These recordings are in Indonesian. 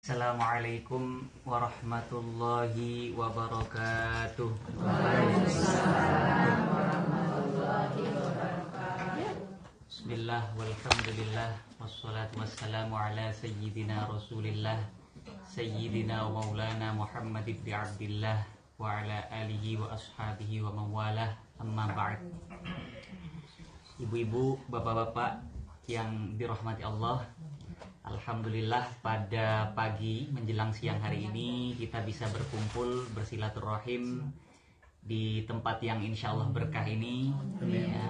Assalamualaikum warahmatullahi wabarakatuh. Bismillah walhamdulillah wassalatu wassalamu ala sayyidina rasulillah sayyidina wa maulana Muhammad ibn Abdillah wa ala alihi wa ashabihi wa mawalah, amma ba'd. Ibu-ibu, bapak-bapak yang dirahmati Allah, alhamdulillah pada pagi menjelang siang hari ini kita bisa berkumpul bersilaturahim di tempat yang insya Allah berkah ini ya,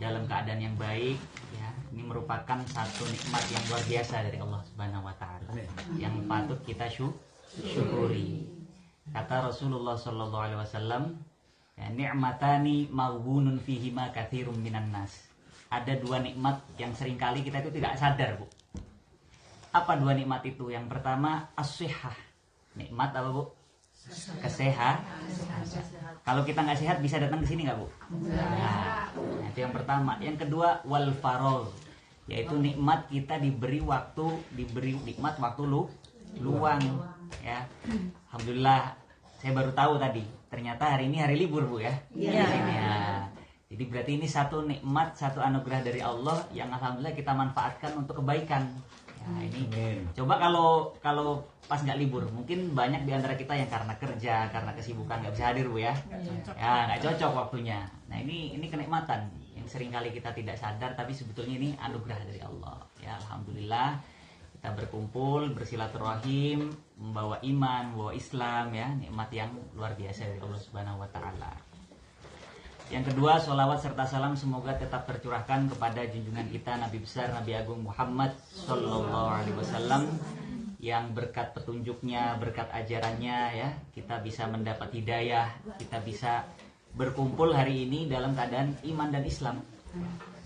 dalam keadaan yang baik ya. Ini merupakan satu nikmat yang luar biasa dari Allah Subhanahu wa taala yang patut kita syukuri. Kata Rasulullah sallallahu alaihi wasallam, ya, ni'matani maghbunun fihima katsirun minan nas. Ada dua nikmat yang seringkali kita itu tidak sadar, Bu. Apa dua nikmat itu? Yang pertama as-sihah. Nikmat apa, Bu? Kesehatan. Kalau kita nggak sehat bisa datang ke sini nggak, Bu? Nah, itu yang pertama. Yang kedua wal farol, yaitu nikmat kita diberi nikmat waktu luang ya. Alhamdulillah saya baru tahu tadi ternyata hari ini hari libur, Bu ya. Iya. Ya. Jadi berarti ini satu nikmat, satu anugerah dari Allah yang alhamdulillah kita manfaatkan untuk kebaikan. Nah, ini coba kalau pas nggak libur, mungkin banyak di antara kita yang karena kerja, karena kesibukan nggak bisa hadir, Bu ya. Ya nggak cocok waktunya. Nah ini kenikmatan yang seringkali kita tidak sadar, tapi sebetulnya ini anugerah dari Allah. Ya alhamdulillah kita berkumpul bersilaturahim, membawa iman, membawa Islam ya, nikmat yang luar biasa dari Allah Subhanahu wa taala. Yang kedua, sholawat serta salam semoga tetap tercurahkan kepada junjungan kita Nabi besar Nabi Agung Muhammad Sallallahu Alaihi Wasallam, yang berkat petunjuknya, berkat ajarannya ya, kita bisa mendapat hidayah, kita bisa berkumpul hari ini dalam keadaan iman dan Islam.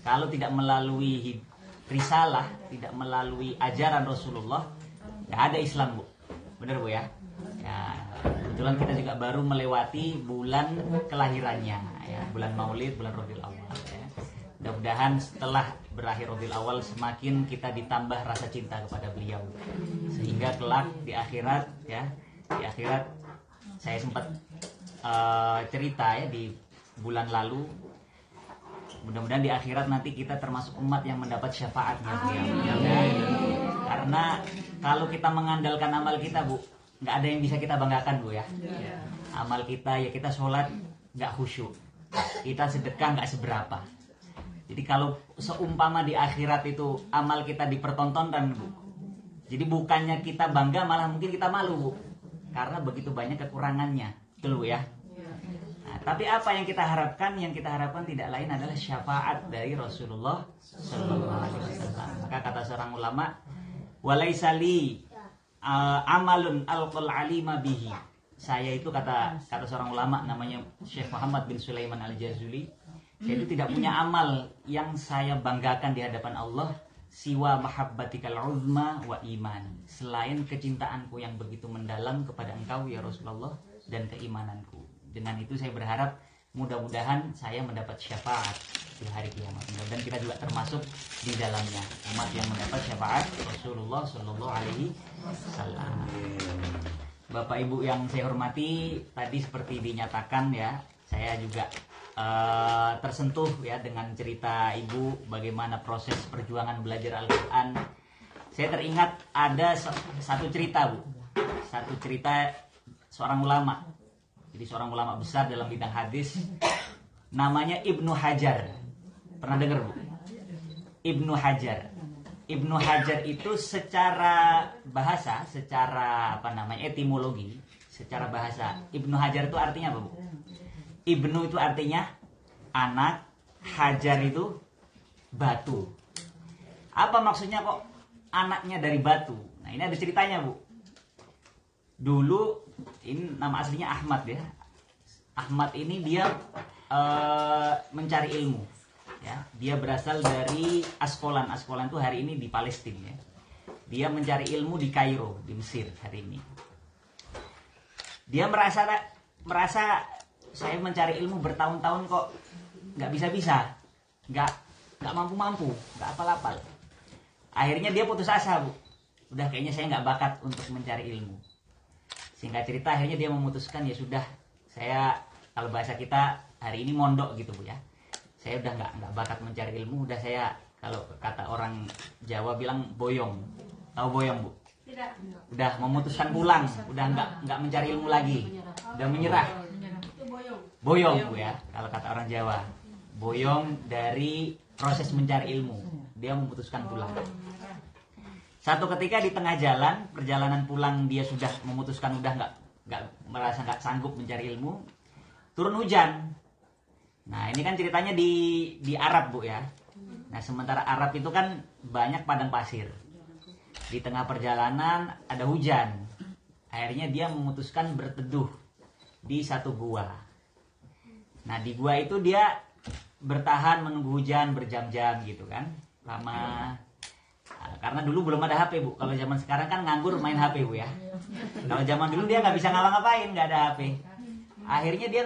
Kalau tidak melalui risalah, tidak melalui ajaran Rasulullah, nggak ada Islam, Bu. Benar, Bu ya? Ya, kebetulan kita juga baru melewati bulan kelahirannya ya, bulan Maulid, bulan Rabiul Awal ya. Mudah-mudahan setelah berakhir Rabiul Awal semakin kita ditambah rasa cinta kepada beliau, sehingga kelak di akhirat ya, di akhirat saya sempat cerita ya di bulan lalu, mudah-mudahan di akhirat nanti kita termasuk umat yang mendapat syafaatnya beliau ya. Karena kalau kita mengandalkan amal kita, Bu, nggak ada yang bisa kita banggakan, Bu ya. Amal kita ya, kita sholat nggak khusyuk, kita sedekah nggak seberapa. Jadi kalau seumpama di akhirat itu amal kita dipertontonkan, Bu, jadi bukannya kita bangga, malah mungkin kita malu, Bu, karena begitu banyak kekurangannya, betul, Bu ya. Nah, tapi apa yang kita harapkan? Yang kita harapkan tidak lain adalah syafaat dari Rasulullah Sallallahu Alaihi Wasallam. Maka kata seorang ulama, walaisali amalun alqal alima bihi. Saya itu kata seorang ulama namanya Syekh Muhammad bin Sulaiman Al-Jazuli, saya itu tidak punya amal yang saya banggakan di hadapan Allah siwa mahabbatikal uzma wa iman, selain kecintaanku yang begitu mendalam kepada engkau ya Rasulullah dan keimananku. Dengan itu saya berharap mudah-mudahan saya mendapat syafaat di hari kiamat. Dan kita juga termasuk di dalamnya, umat yang mendapat syafaat Rasulullah Sallallahu Alaihi Wasallam. Bapak Ibu yang saya hormati, tadi seperti dinyatakan ya, saya juga tersentuh ya dengan cerita Ibu bagaimana proses perjuangan belajar Al-Quran. Saya teringat ada satu cerita, Bu, satu cerita seorang ulama. Jadi seorang ulama besar dalam bidang hadis, namanya Ibnu Hajar. Pernah dengar, Bu? Ibnu Hajar. Ibnu Hajar itu secara bahasa, secara etimologi, secara bahasa, Ibnu Hajar itu artinya apa, Bu? Ibnu itu artinya anak, Hajar itu batu. Apa maksudnya kok anaknya dari batu? Nah, ini ada ceritanya, Bu. Dulu ini nama aslinya Ahmad ya. Ahmad ini dia mencari ilmu. Ya, dia berasal dari Asqalan. Asqalan itu hari ini di Palestina ya. Dia mencari ilmu di Kairo, di Mesir hari ini. Dia merasa saya mencari ilmu bertahun-tahun kok nggak bisa-bisa, nggak mampu-mampu, nggak apal-apal. Akhirnya dia putus asa, Bu. udah kayaknya saya nggak bakat untuk mencari ilmu. Singkat cerita akhirnya dia memutuskan, ya sudah, saya, kalau bahasa kita hari ini, mondok gitu Bu ya. Saya udah nggak bakat mencari ilmu, udah saya, kalau kata orang Jawa bilang boyong. Tahu boyong Bu? Tidak. Udah memutuskan pulang, udah nggak mencari ilmu lagi, udah menyerah. Itu boyong. Boyong Bu ya, kalau kata orang Jawa. Boyong dari proses mencari ilmu, dia memutuskan pulang. Satu ketika di tengah jalan, perjalanan pulang, dia sudah memutuskan udah nggak merasa nggak sanggup mencari ilmu, turun hujan. Nah ini kan ceritanya di Arab Bu ya. Nah sementara Arab itu kan banyak padang pasir. Di tengah perjalanan ada hujan. Akhirnya dia memutuskan berteduh di satu gua. Nah di gua itu dia bertahan menunggu hujan berjam-jam gitu kan, lama. Karena dulu belum ada HP Bu. Kalau zaman sekarang kan nganggur main HP Bu ya. Kalau zaman dulu dia nggak bisa ngapa-ngapain, nggak ada HP. Akhirnya dia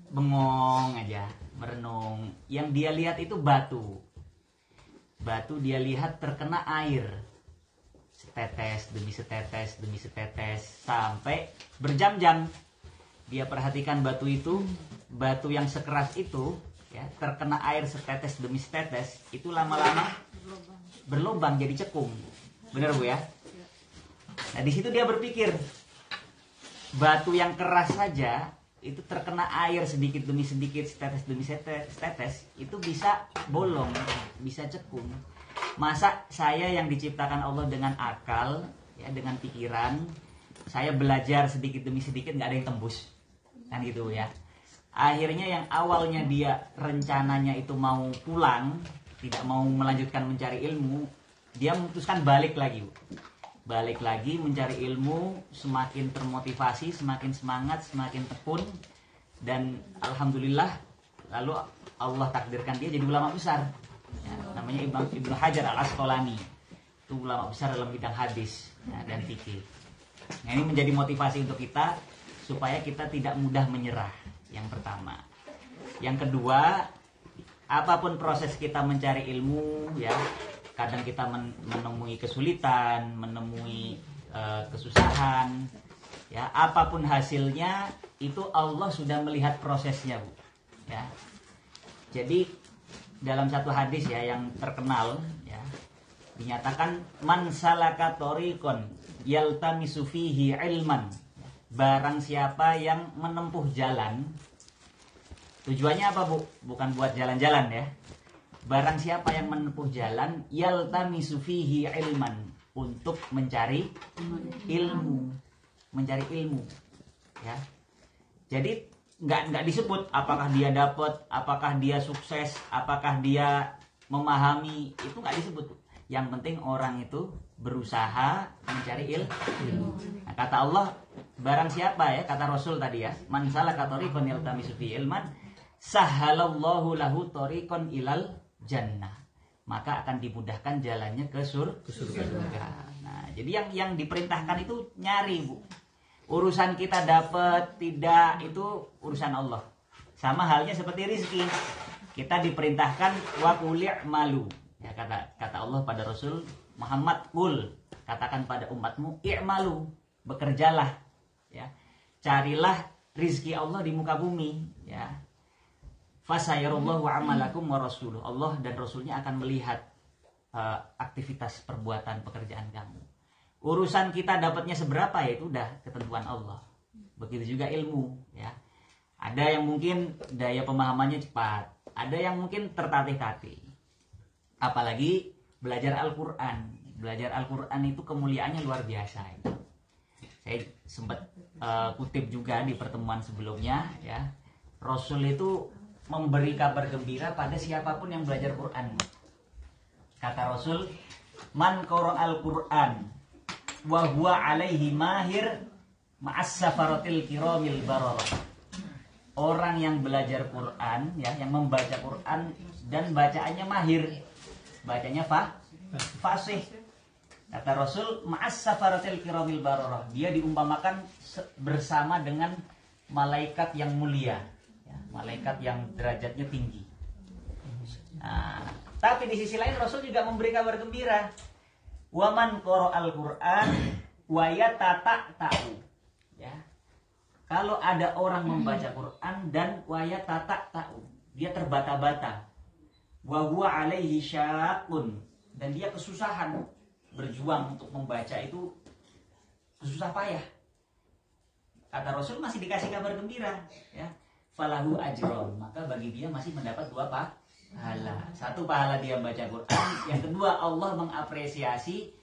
bengong aja, merenung. Yang dia lihat itu batu. Batu dia lihat terkena air. Setetes demi setetes demi setetes sampai berjam-jam. Dia perhatikan batu itu, batu yang sekeras itu ya, terkena air setetes demi setetes, itu lama-lama berlubang jadi cekung. Benar Bu ya? Nah di situ dia berpikir, batu yang keras saja itu terkena air sedikit demi sedikit, setetes demi setetes, itu bisa bolong, bisa cekung. Masa saya yang diciptakan Allah dengan akal, ya, dengan pikiran, saya belajar sedikit demi sedikit nggak ada yang tembus, kan gitu ya. Akhirnya yang awalnya dia rencananya itu mau pulang, tidak mau melanjutkan mencari ilmu, dia memutuskan balik lagi Bu. Balik lagi mencari ilmu, semakin termotivasi, semakin semangat, semakin tekun, dan alhamdulillah lalu Allah takdirkan dia jadi ulama besar ya, namanya Ibnu Hajar Al-Asqalani. Itu ulama besar dalam bidang hadis ya, dan fikih. Nah, ini menjadi motivasi untuk kita supaya kita tidak mudah menyerah, yang pertama. Yang kedua, apapun proses kita mencari ilmu ya, kadang kita menemui kesulitan, menemui kesusahan ya, apapun hasilnya itu Allah sudah melihat prosesnya Bu ya. Jadi dalam satu hadis ya yang terkenal ya, dinyatakan man salaka thoriqon yaltamisu fihi ilman, barang siapa yang menempuh jalan, tujuannya apa Bu? Bukan buat jalan-jalan ya. Barang siapa yang menempuh jalan yaltamisu fihi ilman, untuk mencari ilmu, mencari ilmu ya. Jadi nggak disebut apakah dia dapat, apakah dia sukses, apakah dia memahami, itu nggak disebut. Yang penting orang itu berusaha mencari ilmu. Nah, kata Allah, barang siapa ya, kata Rasul tadi ya, man salaka thariqan yaltamisu fihi ilman sahalallahu lahu thariqan ilal jannah, maka akan dimudahkan jalannya ke surga. Nah, jadi yang diperintahkan itu nyari Bu. Urusan kita dapat tidak itu urusan Allah. Sama halnya seperti rizki. Kita diperintahkan wa qul i'malu. Ya, kata Allah pada Rasul Muhammad, qul, katakan pada umatmu, i'malu, bekerjalah ya. Carilah rizki Allah di muka bumi ya. Fasayarallahu amalakum wa rasuluh. Allah dan Rasulnya akan melihat aktivitas perbuatan pekerjaan kamu. Urusan kita dapatnya seberapa ya itu udah ketentuan Allah. Begitu juga ilmu ya. Ada yang mungkin daya pemahamannya cepat, ada yang mungkin tertatih-tatih. Apalagi belajar Al-Qur'an. Belajar Al-Qur'an itu kemuliaannya luar biasa ya. Saya sempat kutip juga di pertemuan sebelumnya ya. Rasul itu memberi kabar gembira pada siapapun yang belajar Quran. Kata Rasul, man qara'al Qur'an wa huwa alaihi mahir ma'as safaratil kiramil bararah. Orang yang belajar Quran ya, yang membaca Quran dan bacaannya mahir, bacanya fasih. Kata Rasul, ma'as safaratil kiramil bararah, dia diumpamakan bersama dengan malaikat yang mulia ya, malaikat yang derajatnya tinggi. Nah, tapi di sisi lain Rasul juga memberi kabar gembira. Waman qara'al Qur'an wa yatata'u. Ya. Kalau ada orang membaca Quran dan wa yatata'u, dia terbata-bata. Wa huwa alaihi syaqqun, dan dia kesusahan berjuang untuk membaca itu susah payah. Kata Rasul masih dikasih kabar gembira, ya. Falahu ajron, maka bagi dia masih mendapat 2 pahala. 1 pahala dia membaca Quran, yang kedua Allah mengapresiasi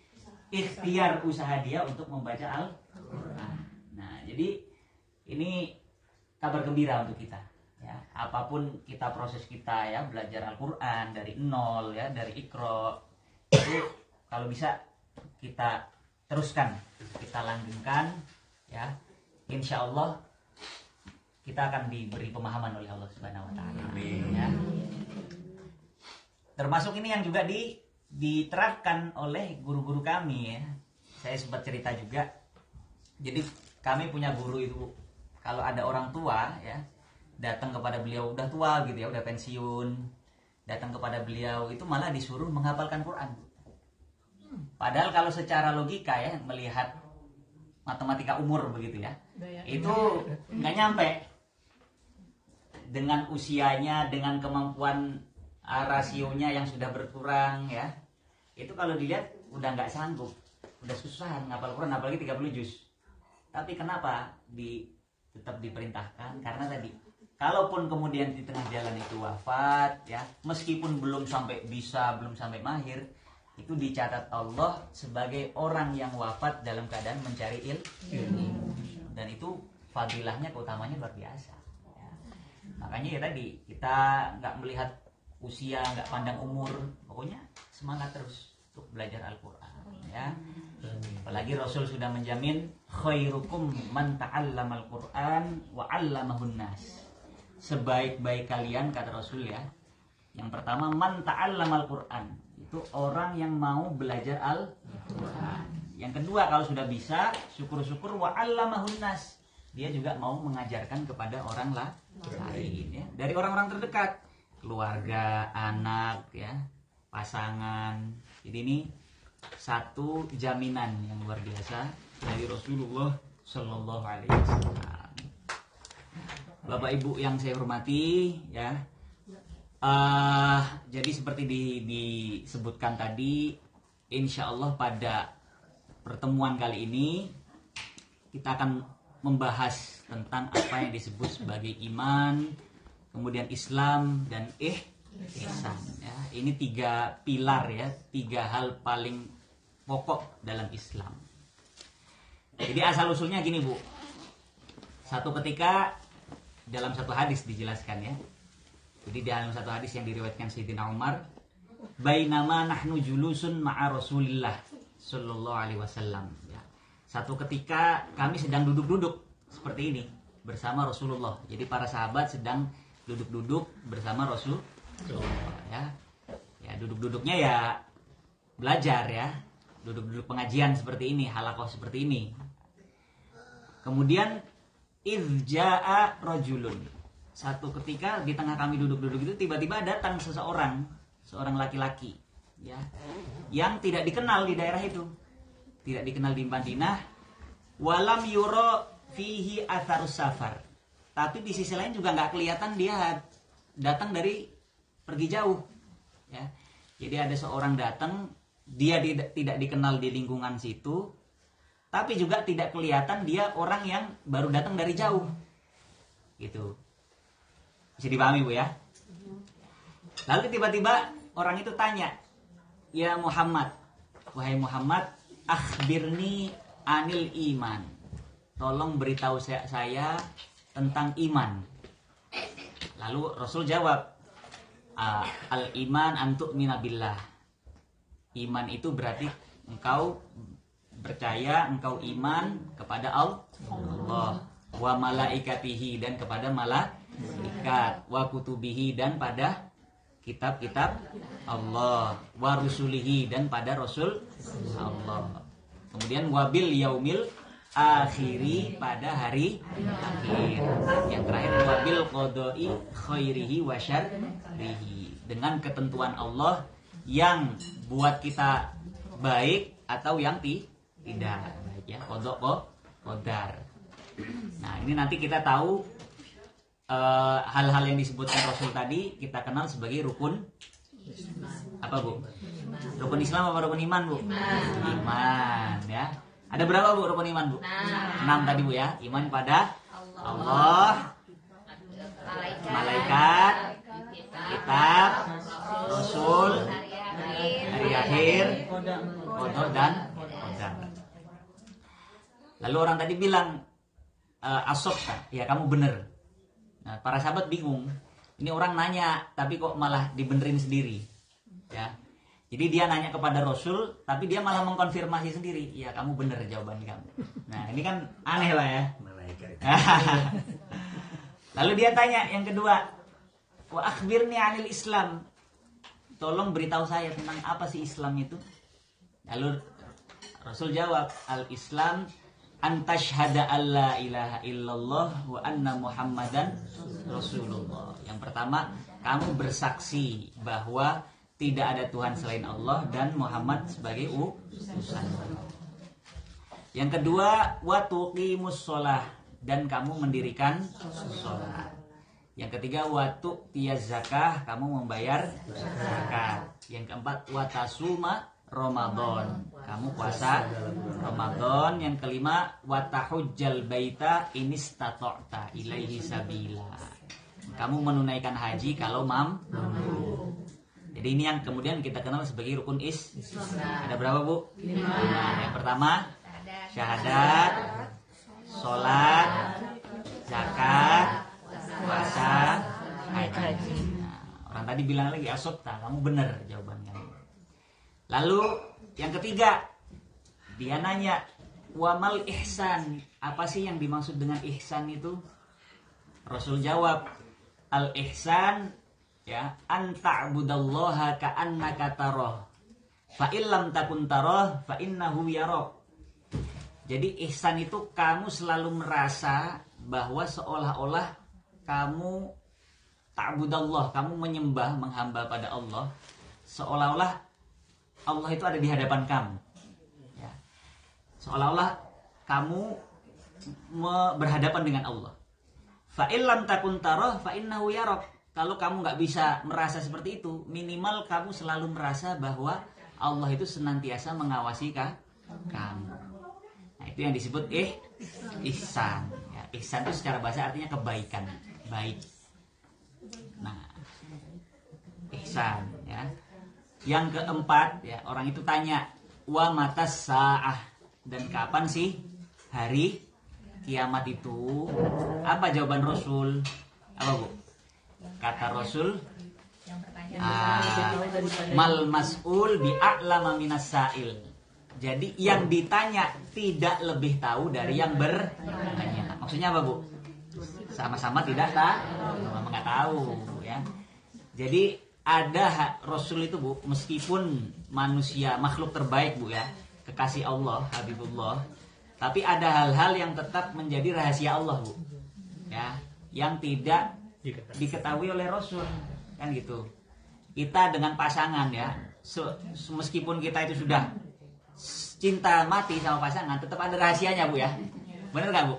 ikhtiar usaha dia untuk membaca Al-Quran. Nah, jadi ini kabar gembira untuk kita, ya. Apapun kita proses kita, ya, belajar Al-Quran dari nol, ya, dari Iqra, itu kalau bisa kita teruskan, kita langgengkan, ya. Insya Allah kita akan diberi pemahaman oleh Allah Subhanahu wa taala. Ya. Termasuk ini yang juga diterapkan oleh guru-guru kami, ya. Saya sempat cerita juga. Jadi kami punya guru itu, kalau ada orang tua, ya, datang kepada beliau udah tua gitu, ya, udah pensiun, datang kepada beliau itu malah disuruh menghafalkan Quran. Padahal kalau secara logika, ya, melihat matematika umur begitu, ya, itu nggak nyampe. Dengan usianya, dengan kemampuan rasionya yang sudah berkurang, ya, itu kalau dilihat udah nggak sanggup, udah susah ngapal Quran, apalagi 30 juz. Tapi kenapa tetap diperintahkan? Karena tadi, kalaupun kemudian di tengah jalan itu wafat, ya, meskipun belum sampai bisa, belum sampai mahir, itu dicatat Allah sebagai orang yang wafat dalam keadaan mencari ilmu. Dan itu fadilahnya, keutamanya luar biasa. Makanya ya tadi, kita nggak melihat usia, nggak pandang umur, pokoknya semangat terus untuk belajar Al-Quran, ya. Apalagi Rasul sudah menjamin khairukum man ta'allamal Quran wa 'allamahun nas. Sebaik-baik kalian, kata Rasul, ya, yang pertama man ta'allamal Quran, itu orang yang mau belajar Al-Quran. Yang kedua, kalau sudah bisa, syukur-syukur, wa 'allamahun nas, dia juga mau mengajarkan kepada orang lain, ya, dari orang-orang terdekat, keluarga, anak, ya, pasangan. Jadi ini satu jaminan yang luar biasa dari Rasulullah Shallallahu Alaihi Wasallam. Bapak Ibu yang saya hormati, ya, jadi seperti disebutkan tadi, insya Allah pada pertemuan kali ini kita akan membahas tentang apa yang disebut sebagai iman, kemudian Islam, dan ihsan, ya. Ini 3 pilar, ya, 3 hal paling pokok dalam Islam. Jadi asal usulnya gini, Bu. Satu ketika dalam satu hadis dijelaskan, ya. Jadi dalam satu hadis yang diriwayatkan Sayyidina Umar, bainama nahnu julusun ma'a Rasulillah sallallahu alaihi wasallam. Satu ketika kami sedang duduk-duduk seperti ini bersama Rasulullah. Jadi para sahabat sedang duduk-duduk bersama Rasulullah, ya. Ya, duduk-duduknya ya belajar, ya. Duduk-duduk pengajian seperti ini, halaqah seperti ini. Kemudian idza'a rajulun. Satu ketika di tengah kami duduk-duduk itu tiba-tiba datang seorang laki-laki, ya, yang tidak dikenal di daerah itu. Tidak dikenal di Madinah, walam yuro fihi atharus safar. Tapi di sisi lain juga nggak kelihatan dia datang dari pergi jauh, ya. Jadi ada seorang datang, dia tidak dikenal di lingkungan situ, tapi juga tidak kelihatan dia orang yang baru datang dari jauh, gitu. Bisa dipahami, Bu, ya? Lalu tiba-tiba orang itu tanya, ya Muhammad, wahai Muhammad, akhbirni anil iman, tolong beritahu saya tentang iman. Lalu Rasul jawab, al iman antuk minabillah. Iman itu berarti engkau percaya, engkau iman kepada Allah, wa malaikatihi, dan kepada malaikat, wa kutubihi, dan pada kitab-kitab Allah, wa rusulihi, dan pada Rasul Allah. Kemudian wabil yaumil akhiri, pada hari akhir. Yang terakhir wabil qodoi khairihi wa syarrihi, dengan ketentuan Allah yang buat kita baik atau yang tidak baik ya, qada qadar. Nah, ini nanti kita tahu hal-hal yang disebutkan Rasul tadi kita kenal sebagai rukun apa Bu? Rukun Islam apa rukun iman Bu? Iman ya. Ada berapa Bu rukun iman Bu? 6 tadi Bu ya. Iman pada Allah, malaikat, kitab, Rasul, hari akhir, qada dan qadar. Lalu orang tadi bilang asabta, ya kamu benar. Nah, para sahabat bingung. Ini orang nanya, tapi kok malah dibenerin sendiri. Ya, jadi dia nanya kepada Rasul, tapi dia malah mengkonfirmasi sendiri. Ya, kamu benar jawaban kamu. Nah, ini kan aneh lah ya. Lalu dia tanya yang kedua, wa akhbirni anil Islam. Tolong beritahu saya tentang apa sih Islam itu. Lalu Rasul jawab, al-Islam antashhada alla ilaha illallah wa anna muhammadan rasulullah. Yang pertama, kamu bersaksi bahwa tidak ada Tuhan selain Allah dan Muhammad sebagai utusan. Yang kedua, wa tuqimus shalah, dan kamu mendirikan salat. Yang ketiga, wa tu'tiyaz zakah, kamu membayar zakat. Yang keempat, wa tasuma Ramadan, kamu puasa Ramadan. Yang kelima, wa tahujjal baita inistata'ta ilaihi sabila, kamu menunaikan haji kalau mampu. Jadi ini yang kemudian kita kenal sebagai rukun Islam. Ada berapa Bu? 5. Yang pertama syahadat, sholat, zakat, puasa, haji. Nah, orang tadi bilang lagi asabta, kamu benar jawabannya. Lalu yang ketiga, dia nanya, wamal ihsan, apa sih yang dimaksud dengan ihsan itu? Rasul jawab, al ihsan ya an ta'budallaha ka'annaka tarah fa illam takun tarah fa innahu yarak. Jadi ihsan itu kamu selalu merasa bahwa seolah-olah kamu ta'budallah, kamu menyembah, menghamba pada Allah, seolah-olah Allah itu ada di hadapan kamu ya. Seolah-olah kamu berhadapan dengan Allah. Fa illam takun tarah fa innahu yarak. Kalau kamu nggak bisa merasa seperti itu, minimal kamu selalu merasa bahwa Allah itu senantiasa mengawasi kamu. Nah, itu yang disebut ihsan ya. Ihsan itu secara bahasa artinya kebaikan, baik. Nah, ihsan ya. Yang keempat ya, orang itu tanya, wa matas sa'ah, dan kapan sih hari kiamat itu? Apa jawaban Rasul? Apa Bu? Kata Rasul, mal mas'ul bi'a'lama minas sa'il. Jadi yang ditanya tidak lebih tahu dari yang bertanya. Maksudnya apa Bu? Sama-sama tidak tahu, sama nggak tahu ya. Jadi ada Rasul itu Bu, meskipun manusia makhluk terbaik Bu ya, kekasih Allah, Habibullah, tapi ada hal-hal yang tetap menjadi rahasia Allah Bu ya, yang tidak diketahui oleh Rasul kan gitu. Kita dengan pasangan ya, meskipun kita itu sudah cinta mati sama pasangan, tetap ada rahasianya Bu ya, bener gak Bu?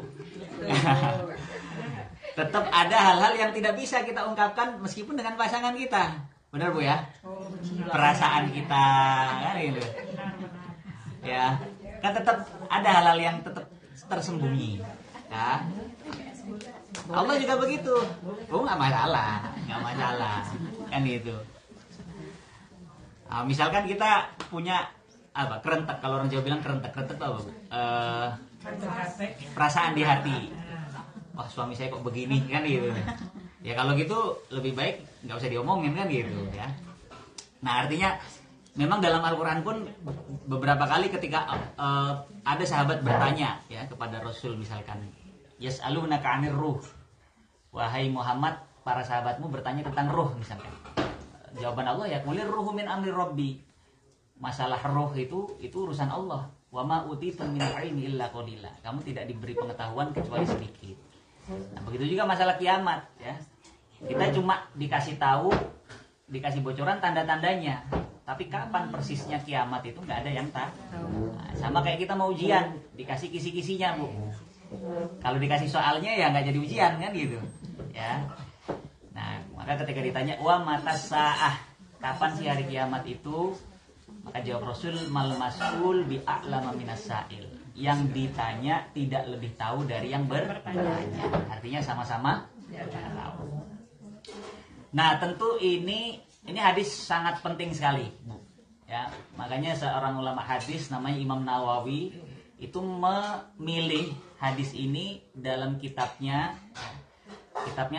Tetap ada hal-hal yang tidak bisa kita ungkapkan meskipun dengan pasangan kita. Benar Bu ya? Perasaan kita kan gitu. Ya, kan tetap ada hal-hal yang tetap tersembunyi. Ya. Allah juga begitu. Oh, nggak masalah. Kan gitu. Nah, misalkan kita punya apa? Kerentek, kalau orang Jawa bilang kerentek itu apa Bu? Perasaan di hati. Wah, suami saya kok begini kan gitu. Ya kalau gitu lebih baik nggak usah diomongin kan gitu ya. Nah artinya memang dalam Al-Quran pun beberapa kali ketika ada sahabat bertanya ya kepada Rasul misalkan, yas'alunaka 'anir ruh, wahai Muhammad, para sahabatmu bertanya tentang ruh misalkan. Jawaban Allah ya qulir ruhu min amri rabbi. Masalah ruh itu urusan Allah. Wa ma utitum min ilmi illa qalila. Kamu tidak diberi pengetahuan kecuali sedikit. Nah, begitu juga masalah kiamat ya. Kita cuma dikasih tahu, dikasih bocoran tanda-tandanya, Tapi kapan persisnya kiamat itu nggak ada yang tahu. Nah, sama kayak kita mau ujian, dikasih kisi-kisinya Bu. Kalau dikasih soalnya ya nggak jadi ujian kan gitu. Ya. Nah, maka ketika ditanya wa matas saah, kapan sih hari kiamat itu? Maka jawab Rasul, mal mas'ul bi a'lama minas sa'il. Yang ditanya tidak lebih tahu dari yang bertanya. Artinya sama-sama tahu. Nah, tentu ini hadis sangat penting sekali, Bu. Ya, makanya seorang ulama hadis namanya Imam Nawawi itu memilih hadis ini dalam kitabnya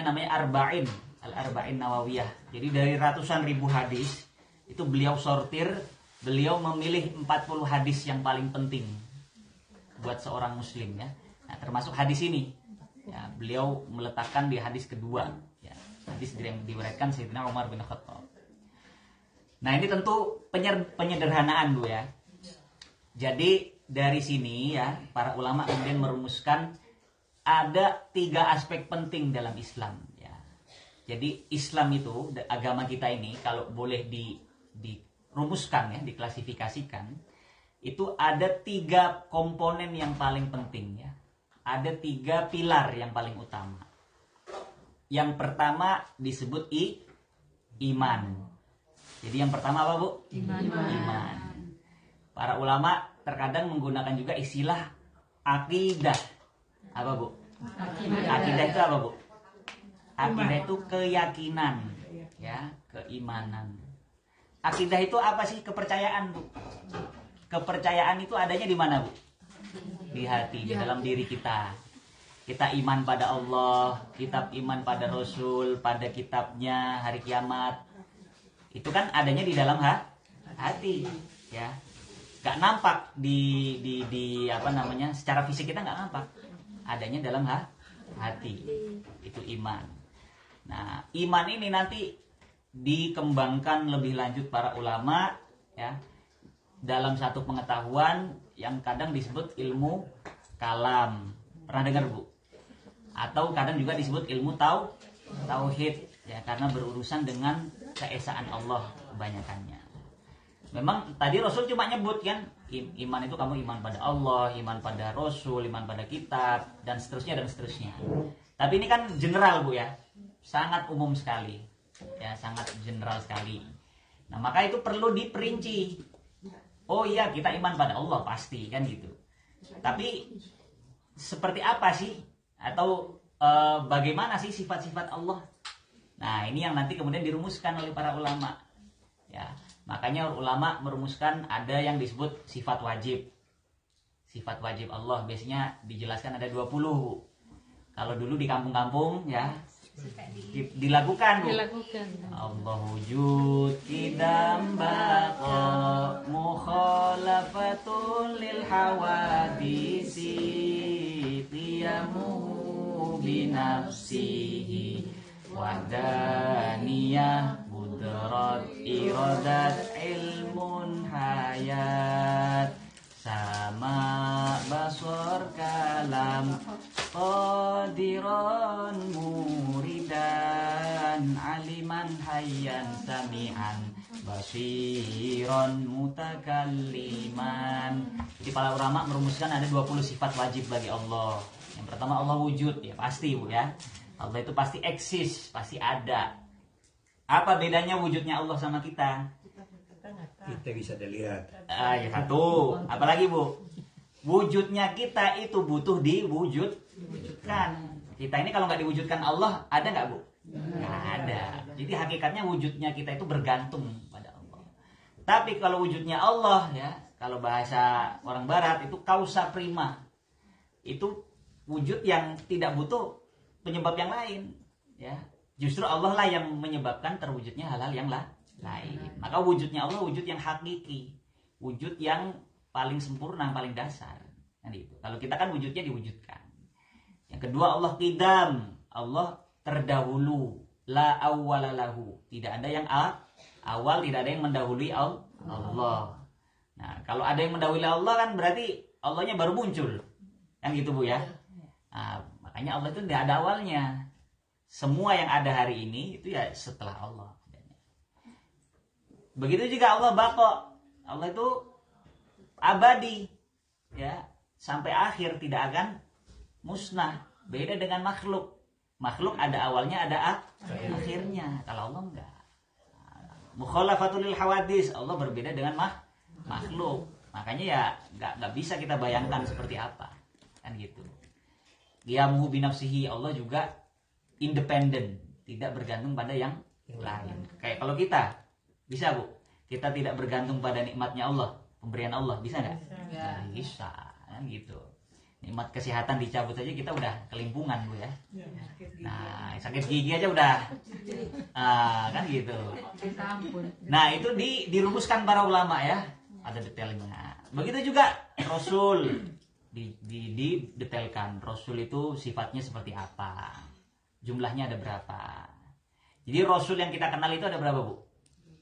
namanya Arba'in, Al-Arba'in Nawawiyah. Jadi dari ratusan ribu hadis itu beliau sortir, beliau memilih 40 hadis yang paling penting buat seorang muslim ya. Nah, termasuk hadis ini. Ya, beliau meletakkan di hadis kedua, ya. Hadis yang diriwayatkan Sayyidina Umar bin Khattab. Nah, ini tentu penyederhanaan Bu ya. Jadi dari sini ya, para ulama kemudian merumuskan ada 3 aspek penting dalam Islam ya. Jadi Islam itu, agama kita ini kalau boleh dirumuskan ya, diklasifikasikan, itu ada 3 komponen yang paling penting ya. Ada 3 pilar yang paling utama. Yang pertama disebut iman. Jadi yang pertama apa Bu? Iman. Para ulama terkadang menggunakan juga istilah akidah. Apa Bu? Akidah itu apa Bu? Akidah itu keyakinan, ya, keimanan. Akidah itu apa sih? Kepercayaan Bu. Kepercayaan itu adanya di mana Bu? Di hati, di dalam diri kita. Kita iman pada Allah, kitab iman pada Rasul, pada kitabnya, hari kiamat. Itu kan adanya di dalam hati, ya. Gak nampak di apa namanya, secara fisik kita gak nampak. Adanya dalam hati. Itu iman. Nah, iman ini nanti dikembangkan lebih lanjut para ulama ya, dalam satu pengetahuan yang kadang disebut ilmu kalam. Pernah dengar Bu? Atau kadang juga disebut ilmu tauhid ya, karena berurusan dengan keesaan Allah kebanyakannya. Memang tadi Rasul cuma nyebut kan, iman itu kamu iman pada Allah, iman pada Rasul, iman pada kitab, dan seterusnya dan seterusnya. Tapi ini kan general Bu ya, sangat umum sekali ya, sangat general sekali. Nah, maka itu perlu diperinci. Oh iya, kita iman pada Allah pasti kan gitu. Tapi seperti apa sih, atau bagaimana sih sifat-sifat Allah? Nah, ini yang nanti kemudian dirumuskan oleh para ulama. Ya, makanya ulama merumuskan ada yang disebut sifat wajib. Sifat wajib Allah biasanya dijelaskan ada 20. Kalau dulu di kampung-kampung ya dilakukan Bu. Allah wujud kidam baqa mukhalafatul lil hawadisi qiyamuhu binafsihi wahdaniyah budrat iradat ilmun hayat sama basor kalam qadiran muridan aliman hayyan sami'an basiron mutakalliman. Jadi para ulama merumuskan ada 20 sifat wajib bagi Allah. Yang pertama Allah wujud, ya pasti Bu ya. Allah itu pasti eksis, pasti ada. Apa bedanya wujudnya Allah sama kita? Kita bisa dilihat. Ya satu. Apalagi Bu? Wujudnya kita itu butuh diwujudkan. Kita ini kalau nggak diwujudkan Allah, ada nggak Bu? Nggak ada. Jadi hakikatnya wujudnya kita itu bergantung pada Allah. Tapi kalau wujudnya Allah ya, kalau bahasa orang Barat itu causa prima. Itu wujud yang tidak butuh penyebab yang lain ya. Justru Allah lah yang menyebabkan terwujudnya hal-hal yang lain. Maka wujudnya Allah wujud yang hakiki, wujud yang paling sempurna, yang paling dasar. Nah, itu. Kalau kita kan wujudnya diwujudkan. Yang kedua Allah qidam, Allah terdahulu, la awwala lahu. Tidak ada yang awal, tidak ada yang mendahului Allah. Nah, kalau ada yang mendahului Allah kan berarti Allahnya baru muncul. Kan gitu Bu ya. Nah, makanya Allah itu tidak ada awalnya. Semua yang ada hari ini itu ya setelah Allah. Begitu juga Allah baqo. Allah itu abadi, ya, sampai akhir, tidak akan musnah. Beda dengan makhluk. Makhluk ada awalnya, ada akhirnya. Kalau Allah enggak. Mukhalafatul lil hawadis. Allah berbeda dengan makhluk. Makanya ya enggak bisa kita bayangkan seperti apa. Kan gitu. Qiyamuhu binafsihi. Allah juga independen, tidak bergantung pada yang lain. Kayak kalau kita bisa, Bu, kita tidak bergantung pada nikmatnya Allah, pemberian Allah, bisa nggak? Nggak bisa, kan gitu. Nikmat kesehatan dicabut aja kita udah kelimpungan, Bu, ya. Nah, sakit gigi aja udah, kan gitu. Nah, itu dirumuskan para ulama, ya, ada detailnya. Begitu juga Rasul, didetailkan. Rasul itu sifatnya seperti apa, jumlahnya ada berapa. Jadi Rasul yang kita kenal itu ada berapa, Bu?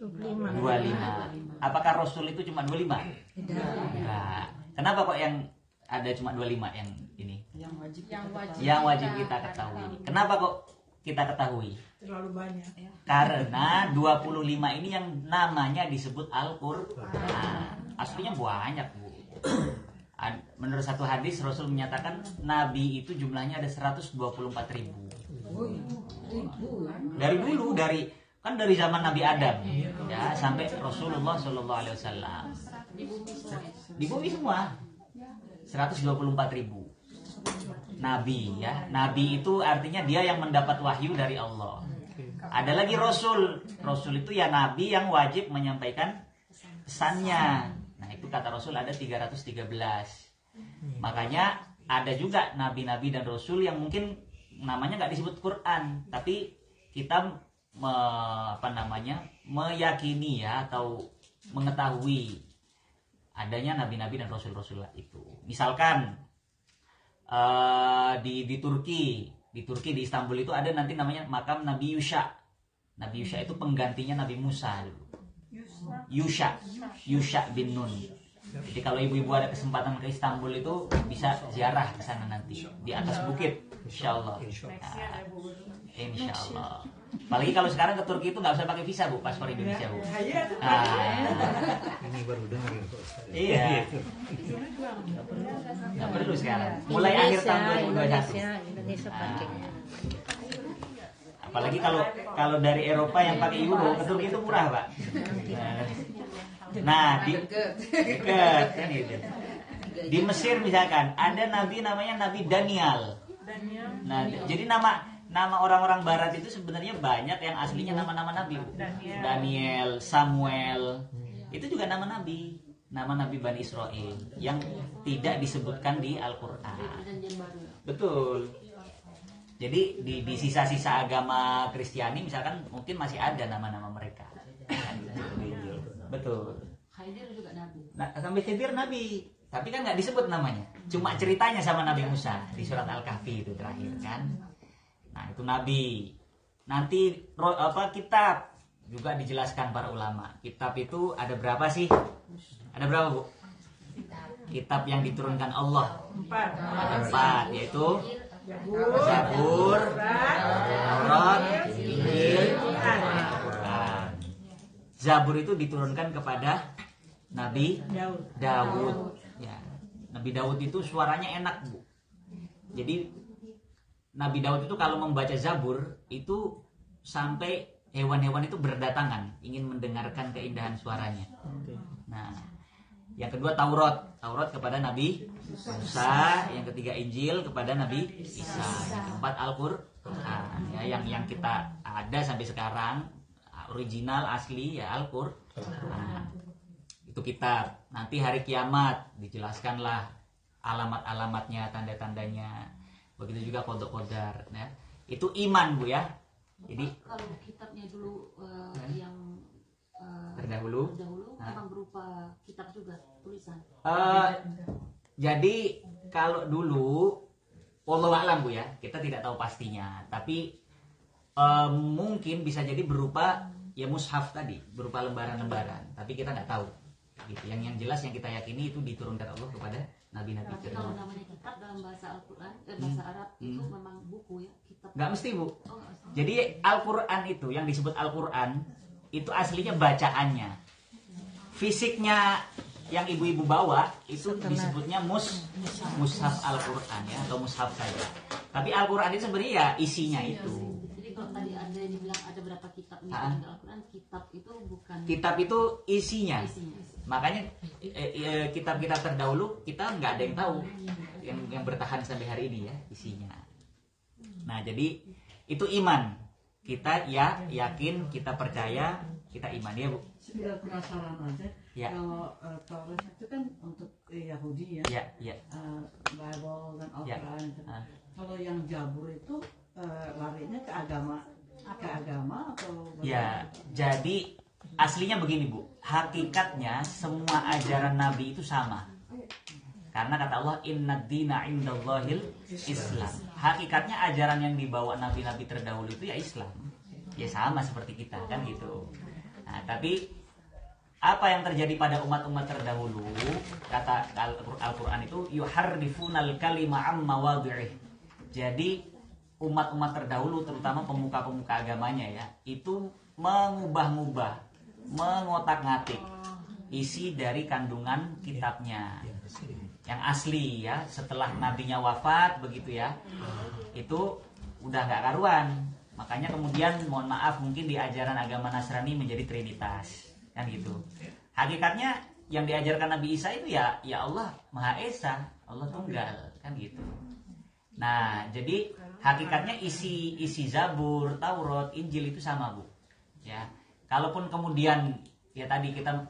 25. Apakah Rasul itu cuma 25? Enggak. Kenapa kok yang ada cuma 25 yang ini? Yang wajib kita ketahui. Kenapa kok kita ketahui? Terlalu banyak. Karena 25 ini yang namanya disebut Al-Qur'an. Aslinya banyak, Bu. Menurut satu hadis Rasul menyatakan Nabi itu jumlahnya ada 124.000. Dari dulu, dari zaman Nabi Adam, ya, sampai Rasulullah Shallallahu Alaihi Wasallam. Di bumi semua 124.000 Nabi, ya. Nabi itu artinya dia yang mendapat wahyu dari Allah. Ada lagi Rasul. Rasul itu ya Nabi yang wajib menyampaikan pesannya. Nah, itu kata Rasul ada 313. Makanya ada juga nabi-nabi dan rasul yang mungkin namanya nggak disebut Quran, tapi kita meyakini, ya, atau mengetahui adanya nabi-nabi dan rasul-rasul itu. Misalkan di Turki, di Istanbul itu ada nanti namanya makam Nabi Yusha. Nabi Yusha itu penggantinya Nabi Musa dulu. Yusha bin Nun. Jadi kalau ibu-ibu ada kesempatan ke Istanbul itu bisa ziarah ke sana nanti di atas bukit, insyaallah. Insyaallah. Apalagi kalau sekarang ke Turki itu nggak usah pakai visa, Bu, paspor Indonesia, Bu. Ini baru dengar ya, Pak. Iya. Nggak perlu sekarang. Mulai akhir tahun 2021. Indonesia pakai. Apalagi kalau dari Eropa yang pakai euro ke Turki itu murah, Pak. Nah, dekat kan gitu. Di Mesir misalkan ada nabi namanya Nabi Daniel. Nah, jadi nama orang-orang barat itu sebenarnya banyak yang aslinya nama-nama nabi. Daniel, Samuel. Itu juga nama nabi Bani Israel yang tidak disebutkan di Al-Qur'an. Betul. Jadi di sisa-sisa agama Kristiani misalkan mungkin masih ada nama-nama mereka. Betul. Khidir juga nabi. Nah, sampai Khidir nabi, tapi kan nggak disebut namanya. Cuma ceritanya sama Nabi Musa di surat Al-Kahfi itu terakhir kan. Nah, itu nabi. Nanti kitab juga dijelaskan para ulama. Kitab itu ada berapa sih? Ada berapa, Bu? Kitab yang diturunkan Allah. 4, yaitu Zabur, Taurat, Injil, Al-Quran. Zabur itu diturunkan kepada Nabi Daud. Ya. Nabi Daud itu suaranya enak, Bu. Jadi Nabi Daud itu kalau membaca Zabur itu sampai hewan-hewan itu berdatangan ingin mendengarkan keindahan suaranya. Nah, yang kedua Taurat kepada Nabi Musa, yang ketiga Injil kepada Nabi Isa, yang keempat Al-Qur'an, ya, yang kita ada sampai sekarang original asli ya Al-Qur'an. Itu kitab. Nanti hari kiamat dijelaskanlah alamat-alamatnya, tanda-tandanya. Begitu juga kodok kodar, ya. Itu iman, Bu, ya. Jadi kalau kitabnya dulu yang terdahulu memang berupa kitab juga tulisan. Jadi kalau dulu wallahu a'lam, Bu, ya, kita tidak tahu pastinya, tapi mungkin bisa jadi berupa ya mushaf tadi, berupa lembaran-lembaran, tapi kita nggak tahu. Gitu. Yang jelas yang kita yakini itu diturunkan Allah kepada nabi-nabi. Kalau namanya kitab dalam bahasa Al-Quran, bahasa Arab itu memang buku, ya, kitab. Nggak mesti, Bu. Oh, nggak mesti. Jadi Al-Quran itu yang disebut Al-Quran itu aslinya bacaannya. Fisiknya yang ibu-ibu bawa itu disebutnya mushaf Al-Quran ya, atau mushaf saja. Tapi Al-Quran itu sebenarnya ya isinya itu. Jadi kalau tadi ada yang dibilang ada berapa kitab nih Al-Quran, kitab itu bukan. Kitab itu isinya. Isinya. Makanya kitab-kitab terdahulu kita nggak ada yang tahu yang bertahan sampai hari ini ya isinya. Nah jadi itu iman. Kita ya yakin, kita percaya, kita iman ya Bu. Penasaran aja. Ya. Kalau Taurat itu kan untuk Yahudi ya. Ya, ya. Bible dan Ya. Al-Quran. Ah. Kalau yang Jabur itu larinya ke agama atau Ya, jadi aslinya begini Bu. Hakikatnya semua ajaran Nabi itu sama. Karena kata Allah inna dina indallahil Islam. Hakikatnya ajaran yang dibawa nabi-nabi terdahulu itu ya Islam. Ya sama seperti kita kan gitu. Nah, tapi apa yang terjadi pada umat-umat terdahulu, kata Al-Quran itu yuharrifunal kalima amma wadhi'ih. Jadi umat-umat terdahulu terutama pemuka-pemuka agamanya ya, itu mengubah-ubah, mengotak-ngatik isi dari kandungan kitabnya yang asli ya. Setelah nabinya wafat begitu ya, itu udah nggak karuan. Makanya kemudian mohon maaf mungkin di ajaran agama Nasrani menjadi Trinitas kan gitu. Hakikatnya yang diajarkan Nabi Isa itu ya Allah Maha Esa, Allah Tunggal kan gitu. Nah jadi hakikatnya isi Zabur, Taurat, Injil itu sama Bu ya. Kalaupun kemudian ya tadi kita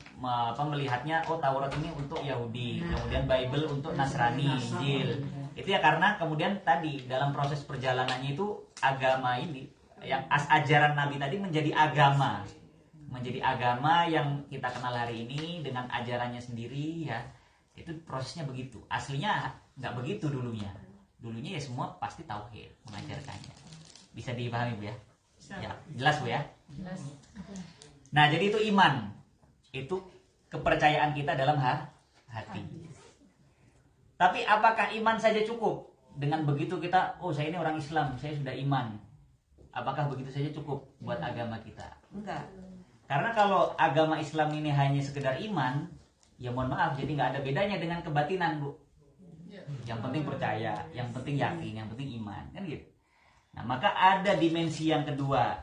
melihatnya Taurat ini untuk Yahudi, kemudian Bible untuk Nasrani, Injil itu ya karena kemudian tadi dalam proses perjalanannya itu agama ini yang ajaran Nabi tadi menjadi agama yang kita kenal hari ini dengan ajarannya sendiri ya. Itu prosesnya begitu. Aslinya nggak begitu dulunya ya semua pasti tauhid mengajarkannya. Bisa dipahami Bu ya? Ya jelas Bu ya. Nah jadi itu iman, itu kepercayaan kita dalam hati. Tapi apakah iman saja cukup? Dengan begitu kita, saya ini orang Islam, saya sudah iman. Apakah begitu saja cukup buat agama kita? Enggak. Karena kalau agama Islam ini hanya sekedar iman, ya mohon maaf, jadi nggak ada bedanya dengan kebatinan Bu. Yang penting percaya, yang penting yakin, yang penting iman, kan gitu. Nah maka ada dimensi yang kedua,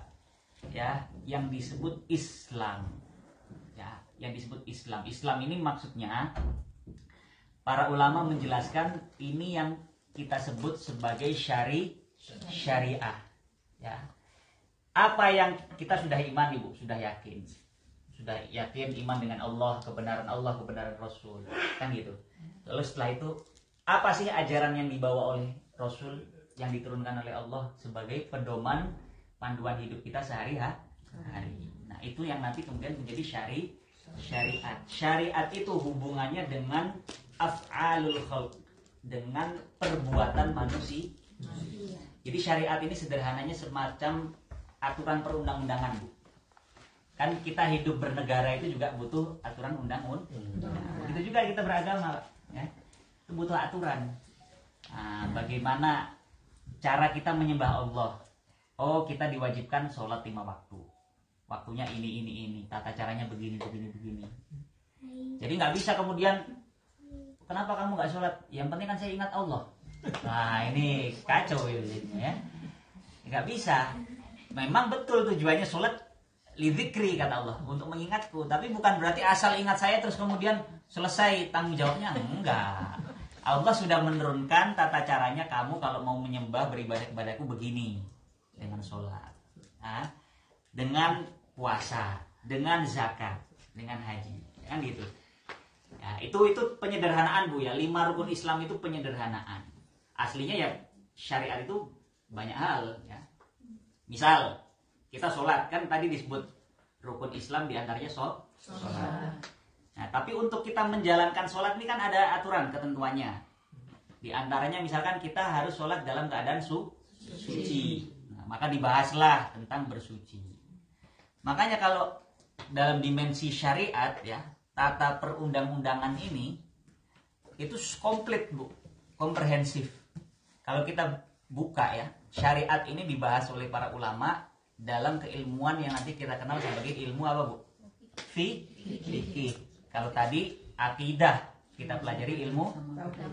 ya, yang disebut Islam. Ya, yang disebut Islam. Islam ini maksudnya para ulama menjelaskan ini yang kita sebut sebagai syariah. Ya. Apa yang kita sudah iman Ibu, sudah yakin iman dengan Allah, kebenaran Rasul, kan gitu. Lalu setelah itu apa sih ajaran yang dibawa oleh Rasul yang diturunkan oleh Allah sebagai pedoman panduan hidup kita sehari-hari. Nah, itu yang nanti kemudian menjadi syariat. Syariat itu hubungannya dengan af'alul khalq, dengan perbuatan manusia. Jadi syariat ini sederhananya semacam aturan perundang-undangan Bu. Kan kita hidup bernegara itu juga butuh aturan undang-undang. Begitu juga kita beragama ya. Itu butuh aturan. Nah, bagaimana cara kita menyembah Allah? Kita diwajibkan sholat 5 waktu. Waktunya ini. Tata caranya begini. Jadi nggak bisa kemudian, kenapa kamu nggak sholat? Yang penting kan saya ingat Allah. Nah ini kacau ya. Nggak bisa. Memang betul tujuannya sholat lidzikri kata Allah, untuk mengingatku. Tapi bukan berarti asal ingat saya terus kemudian selesai tanggung jawabnya. Enggak. Allah sudah menurunkan tata caranya, kamu kalau mau menyembah beribadah kepadaku begini. Dengan sholat, dengan puasa, dengan zakat, dengan haji, kan gitu. Ya, itu penyederhanaan Bu ya. 5 rukun Islam itu penyederhanaan. Aslinya ya syariat itu banyak hal ya. Misal kita sholat, kan tadi disebut rukun Islam diantaranya sholat. Nah, tapi untuk kita menjalankan sholat ini kan ada aturan ketentuannya. Di antaranya misalkan kita harus sholat dalam keadaan suci. Maka dibahaslah tentang bersuci. Makanya kalau dalam dimensi syariat ya, tata perundang-undangan ini itu komplit Bu, komprehensif. Kalau kita buka ya, syariat ini dibahas oleh para ulama dalam keilmuan yang nanti kita kenal sebagai ilmu apa Bu? Fikih. Kalau tadi akidah kita pelajari ilmu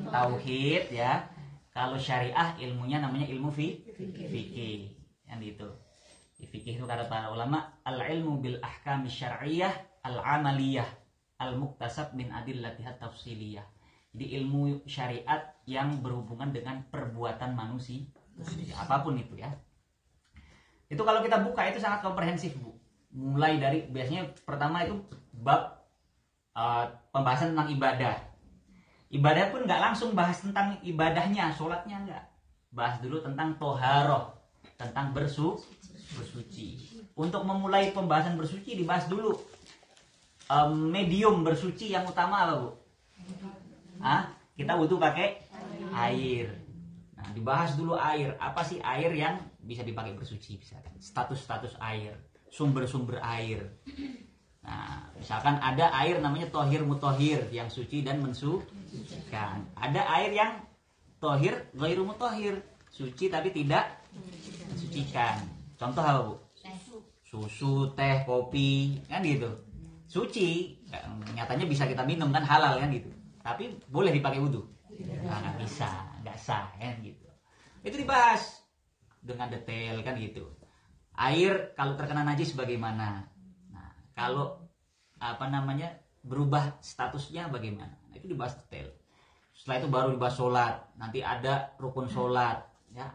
tauhid ya. Kalau syariah ilmunya namanya ilmu fikih. Yang itu. Di fikih itu kata para ulama, al-ilmu bil ahkami syar'iyyah al-amaliyah al-muktasab min adillatiha tafsiliyah. Jadi ilmu syariat yang berhubungan dengan perbuatan manusia, apapun itu ya. Itu kalau kita buka itu sangat komprehensif Bu. Mulai dari biasanya pertama itu bab pembahasan tentang ibadah. Ibadah pun nggak langsung bahas tentang ibadahnya, sholatnya nggak. Bahas dulu tentang toharoh, tentang bersuci. Untuk memulai pembahasan bersuci dibahas dulu medium bersuci yang utama apa Bu? Kita butuh pakai air. Nah, dibahas dulu air. Apa sih air yang bisa dipakai bersuci? Misalkan status-status air, sumber-sumber air. Nah, misalkan ada air namanya tohir mutohir yang suci dan mensucikan. Ada air yang tohir ghairu mutohir, suci tapi tidak mensucikan. Contoh apa Bu? Susu, teh, kopi, kan gitu. Suci, nyatanya bisa kita minum kan, halal kan gitu. Tapi boleh dipakai wudhu? Nggak bisa, nggak sah kan gitu. Itu dibahas dengan detail kan gitu. Air kalau terkena najis bagaimana? Nah, kalau berubah statusnya bagaimana? Nah, itu dibahas detail. Setelah itu baru dibahas sholat. Nanti ada rukun sholat, ya.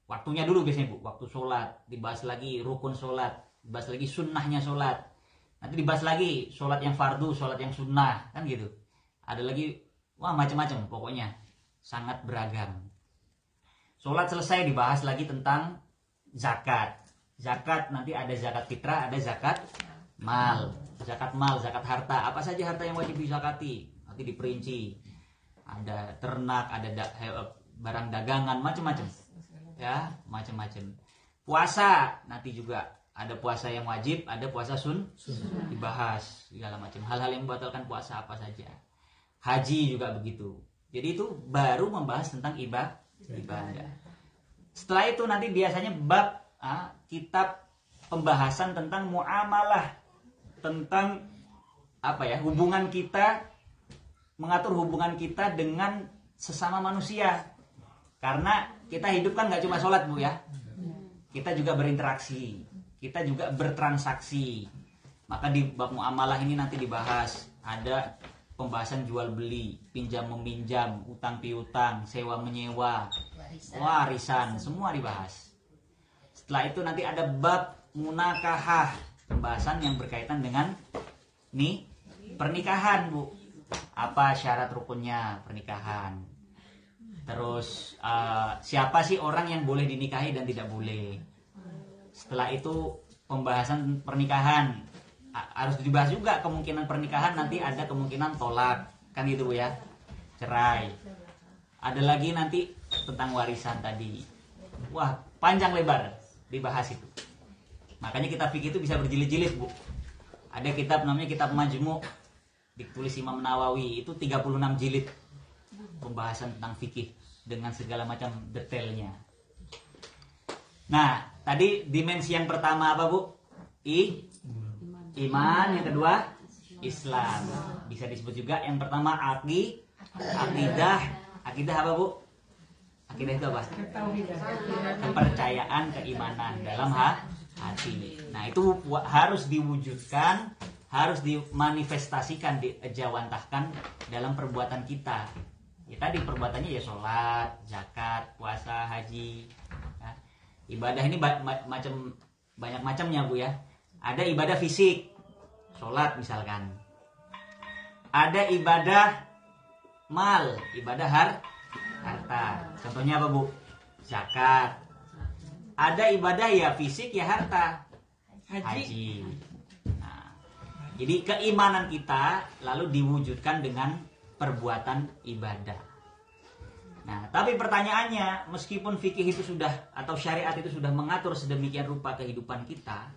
Waktunya dulu biasanya Bu, waktu sholat. Dibahas lagi rukun sholat, dibahas lagi sunnahnya sholat. Nanti dibahas lagi sholat yang fardu, sholat yang sunnah, kan gitu. Ada lagi, macam-macam pokoknya. Sangat beragam. Sholat selesai dibahas lagi tentang zakat. Zakat nanti ada zakat fitrah, ada zakat mal. Zakat mal, zakat harta. Apa saja harta yang wajib dizakati? Nanti diperinci. Ada ternak, ada barang dagangan, macam-macam. Ya, macam-macam. Puasa nanti juga ada puasa yang wajib, ada puasa dibahas segala macam. Hal-hal yang membatalkan puasa apa saja. Haji juga begitu. Jadi itu baru membahas tentang ibadah. Setelah itu nanti biasanya bab kitab pembahasan tentang muamalah, tentang hubungan kita, mengatur hubungan kita dengan sesama manusia. Karena kita hidup kan nggak cuma sholat Bu ya, kita juga berinteraksi, kita juga bertransaksi. Maka di bab muamalah ini nanti dibahas ada pembahasan jual beli, pinjam meminjam, utang piutang, sewa menyewa, warisan, semua dibahas. Setelah itu nanti ada bab munakahah, pembahasan yang berkaitan dengan pernikahan Bu. Apa syarat rukunnya pernikahan? Terus siapa sih orang yang boleh dinikahi dan tidak boleh? Setelah itu pembahasan pernikahan harus dibahas juga. Kemungkinan pernikahan nanti ada kemungkinan tolak, kan gitu Bu ya, cerai. Ada lagi nanti tentang warisan tadi. Wah, panjang lebar dibahas itu. Makanya kitab fikih itu bisa berjilid-jilid Bu. Ada kitab namanya kitab Majmu', ditulis Imam Nawawi, itu 36 jilid pembahasan tentang fikih dengan segala macam detailnya. Nah, tadi dimensi yang pertama apa Bu? Iman, yang kedua Islam. Bisa disebut juga yang pertama akidah. Akidah apa Bu? Akidah itu apa? Kepercayaan, keimanan dalam hati. Nah, itu harus diwujudkan, harus dimanifestasikan, diejawantahkan dalam perbuatan kita. Ya, tadi perbuatannya ya sholat, zakat, puasa, haji. Ya. Ibadah ini banyak macamnya Bu ya. Ada ibadah fisik, sholat misalkan. Ada ibadah mal, ibadah harta. Contohnya apa Bu? Zakat. Ada ibadah ya fisik ya harta, haji. Nah, jadi keimanan kita lalu diwujudkan dengan perbuatan ibadah. Nah, tapi pertanyaannya, meskipun fikih itu sudah atau syariat itu sudah mengatur sedemikian rupa kehidupan kita,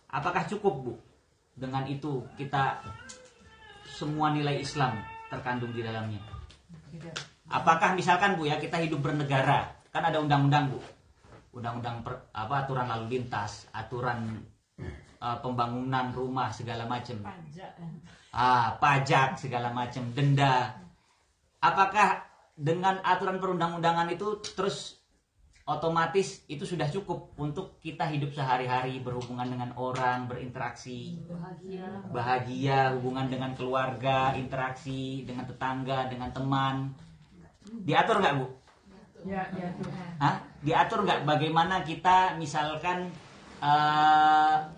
apakah cukup Bu? Dengan itu kita semua nilai Islam terkandung di dalamnya. Apakah misalkan Bu ya, kita hidup bernegara, kan ada undang-undang Bu. aturan lalu lintas, aturan pembangunan rumah segala macam, pajak segala macam, denda. Apakah dengan aturan perundang-undangan itu terus otomatis itu sudah cukup untuk kita hidup sehari-hari, berhubungan dengan orang, berinteraksi, bahagia, hubungan dengan keluarga, interaksi dengan tetangga, dengan teman? Diatur nggak, Bu? Ya, diatur. Diatur nggak bagaimana kita misalkan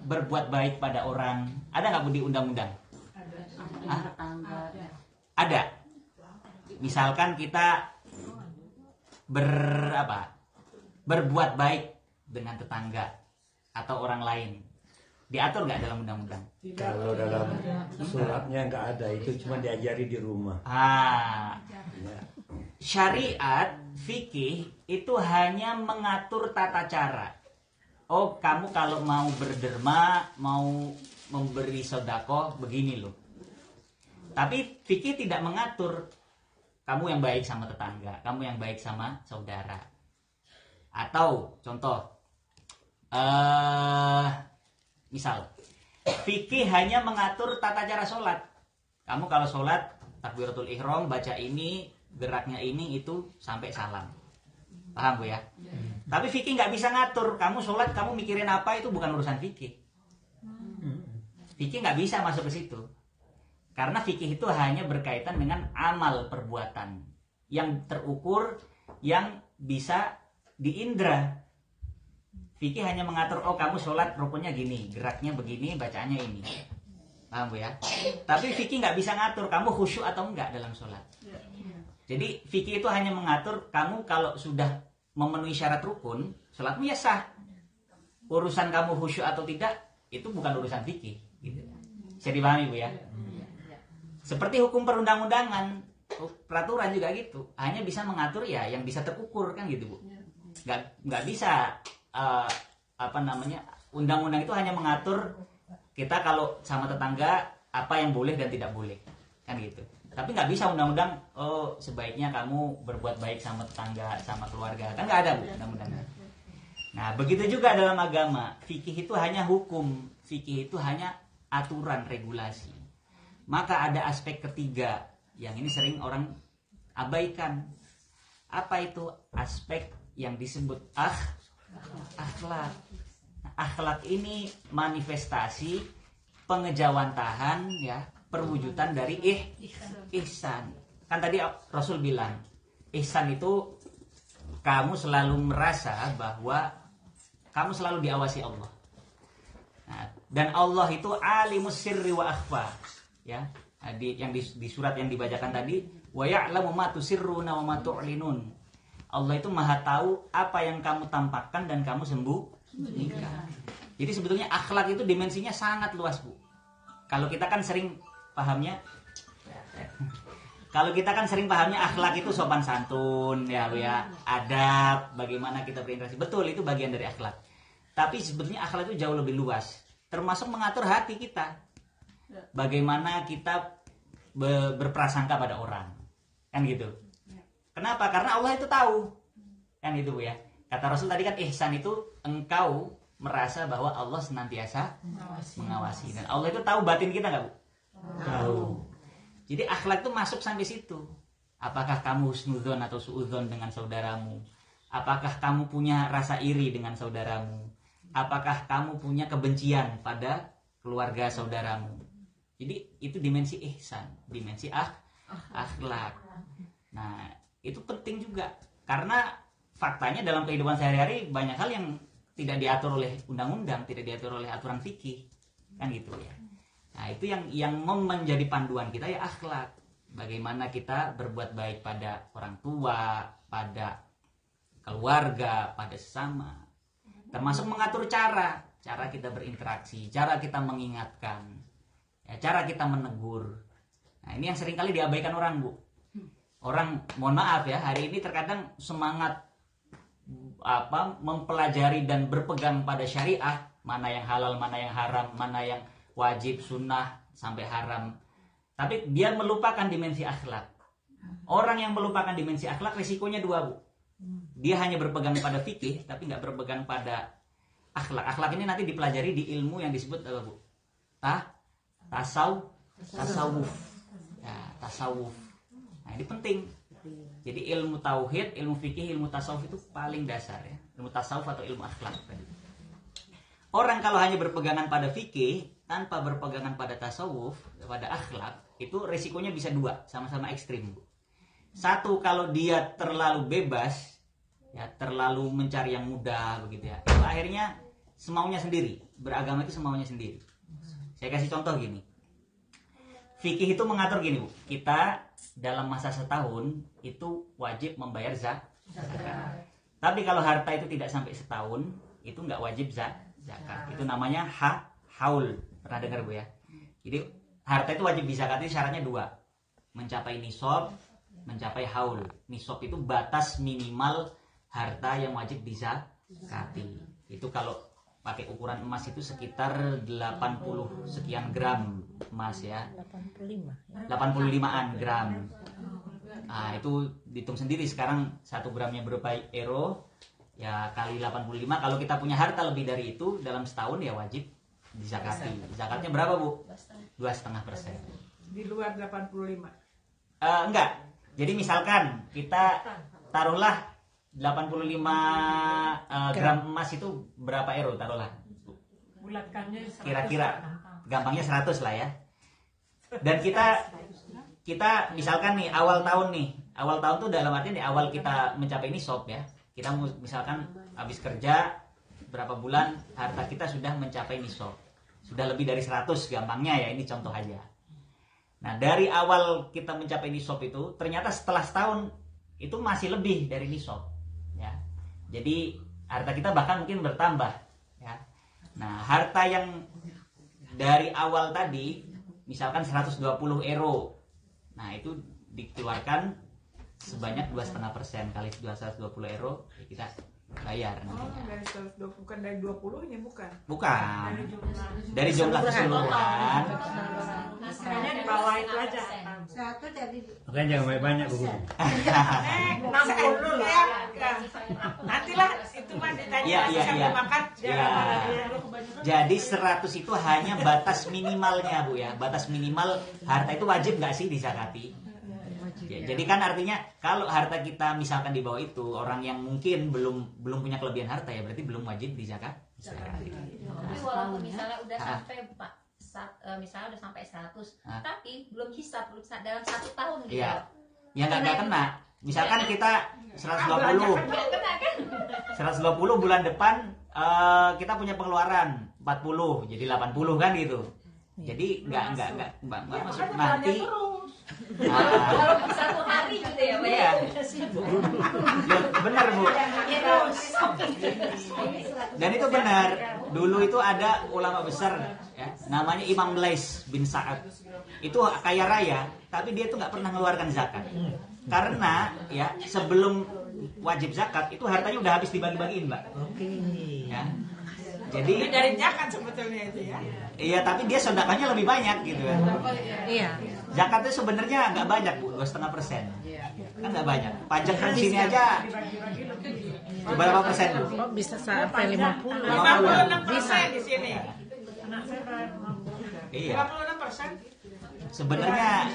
berbuat baik pada orang? Ada nggak, Bu, di undang-undang? Ada. Misalkan kita berbuat baik dengan tetangga atau orang lain, diatur nggak dalam undang-undang? Kalau dalam suratnya nggak ada, itu cuma diajari di rumah. Ya. Syariat fikih itu hanya mengatur tata cara. Oh, kamu kalau mau berderma, mau memberi sedekah, begini loh. Tapi fikih tidak mengatur kamu yang baik sama tetangga, kamu yang baik sama saudara. Atau contoh, misal fikih hanya mengatur tata cara sholat. Kamu kalau sholat takbiratul ihram, baca ini, geraknya ini, itu sampai salam. Paham, Bu, ya? Tapi fikih nggak bisa ngatur. Kamu sholat, kamu mikirin apa, itu bukan urusan fikih. Fikih nggak bisa masuk ke situ. Karena fikih itu hanya berkaitan dengan amal perbuatan yang terukur, yang bisa diindra. Fikih hanya mengatur, oh kamu sholat rukunnya gini, geraknya begini, bacaannya ini. Paham, Bu, ya? Tapi fikih nggak bisa ngatur kamu khusyuk atau enggak dalam sholat. Jadi fikih itu hanya mengatur kamu kalau sudah memenuhi syarat rukun, sholatmu ya sah. Urusan kamu khusyuk atau tidak, itu bukan urusan fikih. Gitu. Bisa dipahami, Bu, ya? Seperti hukum perundang-undangan, peraturan juga gitu. Hanya bisa mengatur ya yang bisa terukur, kan gitu, Bu. Nggak bisa undang-undang itu hanya mengatur kita kalau sama tetangga apa yang boleh dan tidak boleh, kan gitu. Tapi nggak bisa undang-undang, oh sebaiknya kamu berbuat baik sama tetangga, sama keluarga, kan nggak ada, Bu, undang-undangnya. Nah, begitu juga dalam agama, fikih itu hanya hukum, fikih itu hanya aturan, regulasi. Maka ada aspek ketiga yang ini sering orang abaikan. Apa itu? Aspek yang disebut akhlak. Akhlak ini manifestasi pengejawantahan, ya, perwujudan dari ihsan. Kan tadi Rasul bilang, ihsan itu kamu selalu merasa bahwa kamu selalu diawasi Allah. Nah, dan Allah itu alimus sirri wa akhfa, ya. Di surat yang dibacakan tadi, wa ya'lamu ma tusirruna wa ma tu'linun. Allah itu maha tahu apa yang kamu tampakkan dan kamu sembunyikan. Jadi sebetulnya akhlak itu dimensinya sangat luas, Bu. Kalau kita kan sering pahamnya akhlak itu sopan santun, ya, Bu, ya, adab, bagaimana kita berinteraksi. Betul, itu bagian dari akhlak. Tapi sebetulnya akhlak itu jauh lebih luas, termasuk mengatur hati kita. Bagaimana kita berprasangka pada orang, kan gitu. Kenapa? Karena Allah itu tahu, kan gitu, Bu, ya. Kata Rasul tadi kan ihsan itu engkau merasa bahwa Allah senantiasa mengawasi. Dan Allah itu tahu batin kita nggak, Bu? Tahu. Jadi akhlak itu masuk sampai situ. Apakah kamu husnudzon atau suudzon dengan saudaramu? Apakah kamu punya rasa iri dengan saudaramu? Apakah kamu punya kebencian pada keluarga saudaramu? Jadi itu dimensi ihsan, dimensi akhlak. Nah, itu penting juga karena faktanya dalam kehidupan sehari-hari banyak hal yang tidak diatur oleh undang-undang, tidak diatur oleh aturan fikih, kan gitu, ya. Nah, itu yang menjadi panduan kita, ya, akhlak. Bagaimana kita berbuat baik pada orang tua, pada keluarga, pada sesama. Termasuk mengatur cara kita berinteraksi, cara kita mengingatkan, ya, cara kita menegur. Nah, ini yang seringkali diabaikan orang, Bu. Orang, mohon maaf ya, hari ini terkadang semangat mempelajari dan berpegang pada syariah, mana yang halal, mana yang haram, mana yang wajib, sunnah, sampai haram. Tapi dia melupakan dimensi akhlak. Orang yang melupakan dimensi akhlak risikonya dua, Bu. dia hanya berpegang pada fikih tapi nggak berpegang pada akhlak. Akhlak ini nanti dipelajari di ilmu yang disebut apa Bu? Tasawuf. Ya, tasawuf. Nah, ini penting. Jadi ilmu tauhid, ilmu fikih, ilmu tasawuf itu paling dasar ya. Ilmu tasawuf atau ilmu akhlak tadi. Orang kalau hanya berpegangan pada fikih tanpa berpegangan pada tasawuf, pada akhlak, itu resikonya bisa dua, sama-sama ekstrim. Satu, kalau dia terlalu bebas, ya terlalu mencari yang mudah begitu ya, itu akhirnya semaunya sendiri. Beragama itu semaunya sendiri. Saya kasih contoh gini. Fikih itu mengatur gini Bu, kita dalam masa setahun itu wajib membayar zakat. Tapi kalau harta itu tidak sampai setahun, itu nggak wajib zakat. Itu namanya haul. Pernah dengar Bu ya? Jadi harta itu wajib dizakati, syaratnya dua. Mencapai nisab, mencapai haul. Nisab itu batas minimal harta yang wajib dizakati. Itu kalau pakai ukuran emas itu sekitar 80 sekian gram emas ya. 85-an gram. Nah, itu dihitung sendiri sekarang 1 gramnya berapa euro ya, kali 85. Kalau kita punya harta lebih dari itu dalam setahun ya wajib dizakati. Zakatnya berapa Bu? 2,5%. Di luar 85. Enggak. Jadi misalkan kita taruhlah 85 gram emas itu berapa euro taruhlah. Bulatkannya Kira-kira gampangnya 100 lah ya. Dan kita misalkan nih awal tahun tuh dalam artian di awal kita mencapai nisab ya. Kita misalkan habis kerja berapa bulan harta kita sudah mencapai nisab. Sudah lebih dari 100 gampangnya ya, ini contoh aja. Nah, dari awal kita mencapai nisab itu ternyata setelah setahun itu masih lebih dari nisab ya. Jadi harta kita bahkan mungkin bertambah ya. Nah, harta yang dari awal tadi misalkan 120 euro. Nah, itu dikeluarkan sebanyak 2,5% kali 220 euro ya kita bayar nantinya. Dari 120, bukan dari 20-nya bukan. Bukan. Dari jumlah keseluruhan. Kayaknya di bawah itu aja. Satu jadi Makanya jangan banyak-banyak Bu. 60 ya. Nantilah itu mah ditanya Iya. makan. Ya. Jadi 100 itu hanya batas minimalnya Bu ya. Batas minimal harta itu wajib nggak sih dizakati? Ya, jadi kan artinya kalau harta kita misalkan di bawah itu, orang yang mungkin belum punya kelebihan harta ya berarti belum wajib dizakat. tapi walaupun misalnya udah sampai misalnya udah sampai 100 tapi belum hisab dalam 1 tahun gitu. Iya. Ya nggak kena. Misalkan kita 120. 120 bulan depan kita punya pengeluaran 40 jadi 80 kan gitu. Jadi nggak masuk nanti. Walaupun 1 hari gitu ya Pak. Iya. Ya, benar Bu. Dan itu benar. Dulu itu ada ulama besar ya, namanya Imam Lais bin Sa'ad. Itu kaya raya, tapi dia itu nggak pernah mengeluarkan zakat. Karena ya sebelum wajib zakat itu hartanya udah habis dibagi-bagiin, Mbak. Ya. Jadi Dari zakat sebetulnya itu ya. iya, tapi dia sedekahnya lebih banyak gitu kan. Iya. Zakatnya sebenarnya nggak banyak Bu, 2,5%. Kan nggak banyak. Pajak di sini aja berapa persen Bu? Oh, bisa sampai 50. 56% di sini. Iya. 56%. Sebenarnya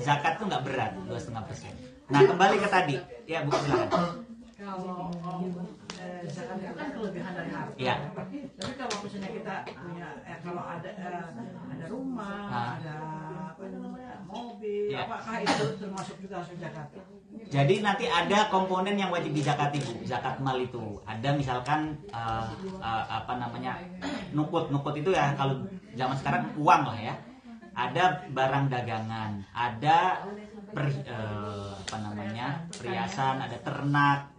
zakat tuh nggak berat, 2,5%. Nah, kembali ke tadi. Ya Bu, silakan. Kalau zakat itu kan kelebihan dari harta. Iya. Tapi kalau misalnya kita punya kalau ada rumah, ada apa namanya mobil, Iya. apakah itu termasuk juga hasil zakat? Jadi nanti ada komponen yang wajib dizakati Bu, zakat mal itu. Ada misalkan apa namanya nukut itu ya kalau zaman sekarang uang lah ya. Ada barang dagangan, ada perhiasan, ada ternak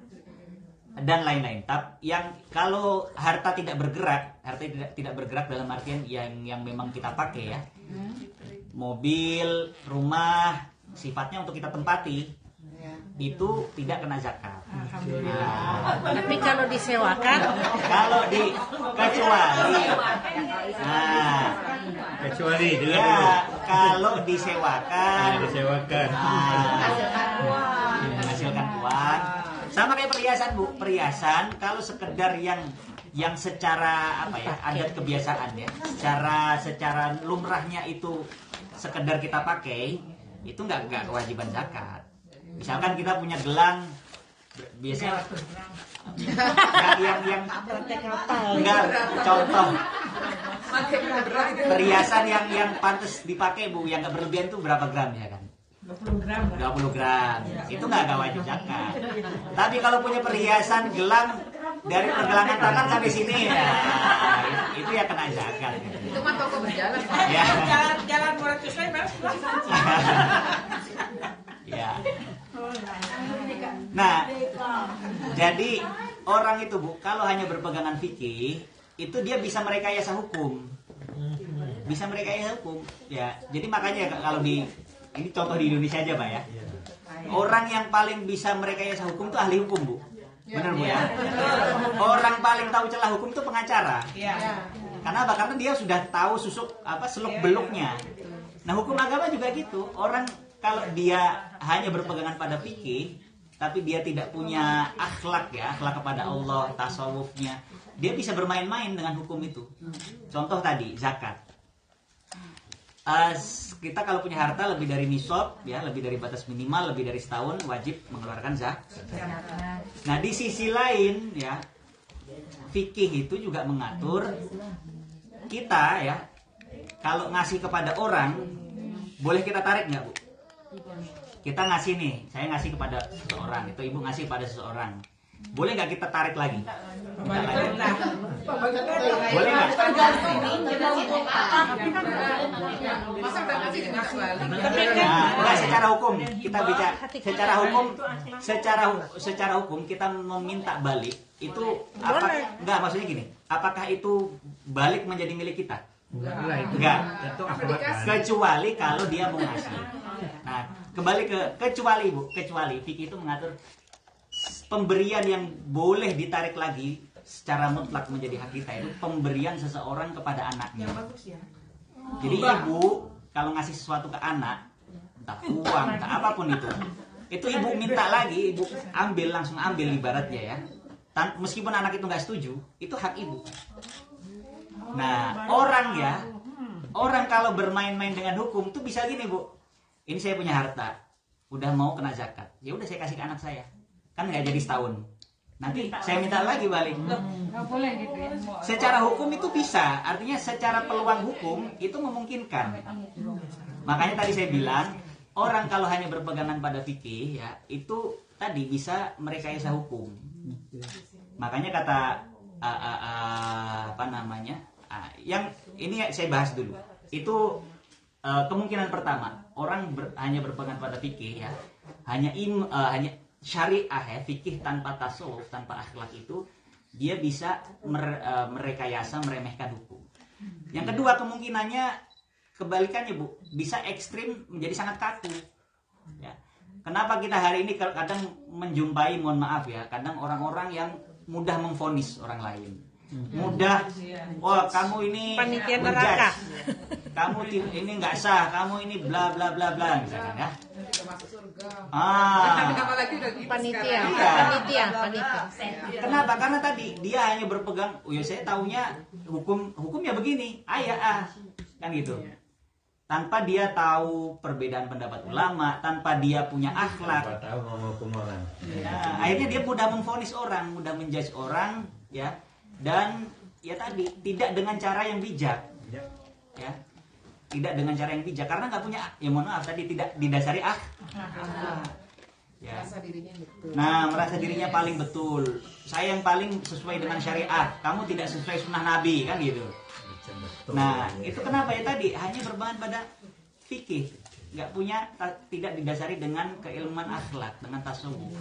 dan lain-lain. Tapi yang kalau harta tidak bergerak dalam artian yang memang kita pakai ya, mobil, rumah, sifatnya untuk kita tempati itu tidak kena zakat. Nah, Tapi kalau disewakan, Kecuali ya kalau disewakan, disewakan. menghasilkan uang, Sama kayak perhiasan Bu, perhiasan kalau sekedar yang secara apa ya, adat kebiasaan ya, secara lumrahnya itu sekedar kita pakai, itu nggak kewajiban zakat. Misalkan kita punya gelang, biasanya yang enggak, contoh perhiasan yang pantas dipakai Bu, yang nggak berlebihan itu berapa gram ya kan? 20 gram. 20 gram. Itu nggak wajib zakat. Tapi kalau punya perhiasan gelang dari pergelangan tangan sampai sini ya, itu ya kena zakat. Itu mah toko berjalan. Ya. Jalan murah saya beres. Ya. Nah, jadi orang itu Bu, kalau hanya berpegangan fikih, itu dia bisa merekayasa hukum. Bisa merekayasa hukum. Ya, jadi makanya kalau ini contoh di Indonesia aja Pak ya. Orang yang paling bisa merekayasa hukum itu ahli hukum Bu. Benar Bu ya? Orang paling tahu celah hukum itu pengacara. Karena apa? Karena dia sudah tahu seluk beluknya. Nah, hukum agama juga gitu. Orang kalau dia hanya berpegangan pada fikih, tapi dia tidak punya akhlak ya, akhlak kepada Allah, tasawufnya, dia bisa bermain-main dengan hukum itu. Contoh tadi zakat. Kita kalau punya harta lebih dari nisab ya, lebih dari batas minimal, lebih dari setahun, wajib mengeluarkan zakat. Nah, di sisi lain ya, fikih itu juga mengatur kita ya, kalau ngasih kepada orang, boleh kita tarik nggak Bu? Kita ngasih nih, saya ngasih kepada seseorang, itu ibu ngasih kepada seseorang, boleh nggak kita tarik lagi? Boleh nggak? Nah, secara hukum kita bicara secara hukum kita meminta balik itu apa? Enggak, maksudnya gini, apakah itu balik menjadi milik kita? Enggak. Kecuali kalau dia mau ngasih. Nah, kembali kecuali fikih itu mengatur pemberian yang boleh ditarik lagi secara mutlak menjadi hak kita itu pemberian seseorang kepada anaknya. Jadi ibu kalau ngasih sesuatu ke anak, entah uang, entah apapun itu ibu minta lagi, ibu langsung ambil ibaratnya ya. Meskipun anak itu nggak setuju, itu hak ibu. Nah, orang kalau bermain-main dengan hukum tuh bisa gini Bu. Ini saya punya harta, udah mau kena zakat, ya udah saya kasih ke anak saya, kan nggak jadi setahun. Nanti saya minta lagi balik. Nggak boleh gitu ya. Secara hukum itu bisa, artinya secara peluang hukum itu memungkinkan. Makanya tadi saya bilang orang kalau hanya berpegangan pada fikih ya itu tadi bisa merekayasa hukum. Makanya kata yang ini saya bahas dulu. Itu kemungkinan pertama orang hanya berpegang pada fikih ya, hanya syariah ya, fikih tanpa tasawuf, tanpa akhlak itu dia bisa merekayasa, meremehkan hukum. Yang kedua kemungkinannya kebalikannya Bu, bisa ekstrim menjadi sangat kaku. Ya. Kenapa kita hari ini kadang menjumpai, mohon maaf ya, kadang orang-orang yang mudah memvonis orang lain. Mudah, kamu ini panitia neraka, kamu ini nggak sah, kamu ini bla bla bla bla misalkan ya. Panitia. Kenapa? Karena tadi dia hanya berpegang, saya taunya hukumnya begini, kan gitu. Tanpa dia tahu perbedaan pendapat ulama, tanpa dia punya akhlak. Tahu menghukum orang. Ya, akhirnya dia mudah memvonis orang, mudah menjudge orang, ya. Dan ya tadi tidak dengan cara yang bijak, ya, tidak dengan cara yang bijak karena nggak punya, ya mohon maaf tadi tidak didasari ya. Nah, merasa dirinya paling betul, saya yang paling sesuai dengan syariat, kamu tidak sesuai sunnah Nabi kan gitu. Nah itu kenapa ya tadi hanya berbahan pada fikih, nggak punya, tidak didasari dengan keilmuan akhlak, dengan tasawuf.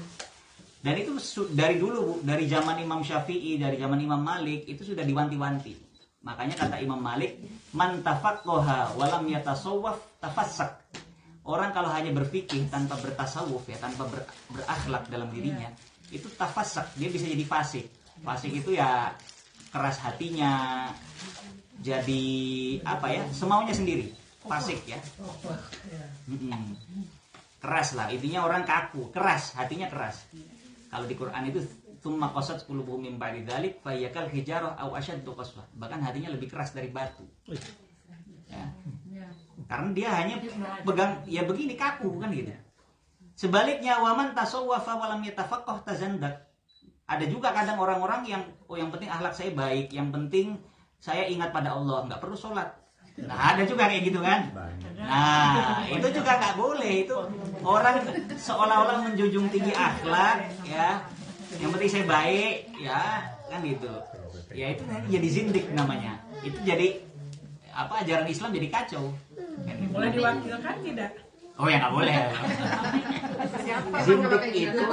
Dan itu dari dulu Bu, dari zaman Imam Syafi'i, dari zaman Imam Malik itu sudah diwanti-wanti. Makanya kata Imam Malik, man tafaqqaha wa lam yatasawwaf tafassak. Orang kalau hanya berfikih tanpa bertasawuf ya, tanpa berakhlak dalam dirinya, itu tafassak, dia bisa jadi fasik. Fasik itu ya keras hatinya, jadi semaunya sendiri, fasik ya. Keras lah, intinya orang kaku, keras, hatinya keras. Kalau di Quran itu tsumma qasat qulubuhum min ba'di dzalik fa hiya kal hijarah aw ashaddu qaswah. Bahkan hatinya lebih keras dari batu. Ya. Karena dia hanya pegang ya begini kaku kan gitu. Sebaliknya waman tasawwafa wa lam yatafaqqah tazandak. Ada juga kadang orang-orang yang yang penting akhlak saya baik, yang penting saya ingat pada Allah, nggak perlu sholat. Nah ada juga kayak gitu kan. Nah itu juga nggak boleh. Itu orang seolah-olah menjunjung tinggi akhlak ya. Yang penting saya baik ya kan gitu. Ya itu jadi zindik namanya. Itu jadi apa, ajaran Islam jadi kacau. Boleh diwakilkan tidak? Oh ya nggak boleh. Zindik itu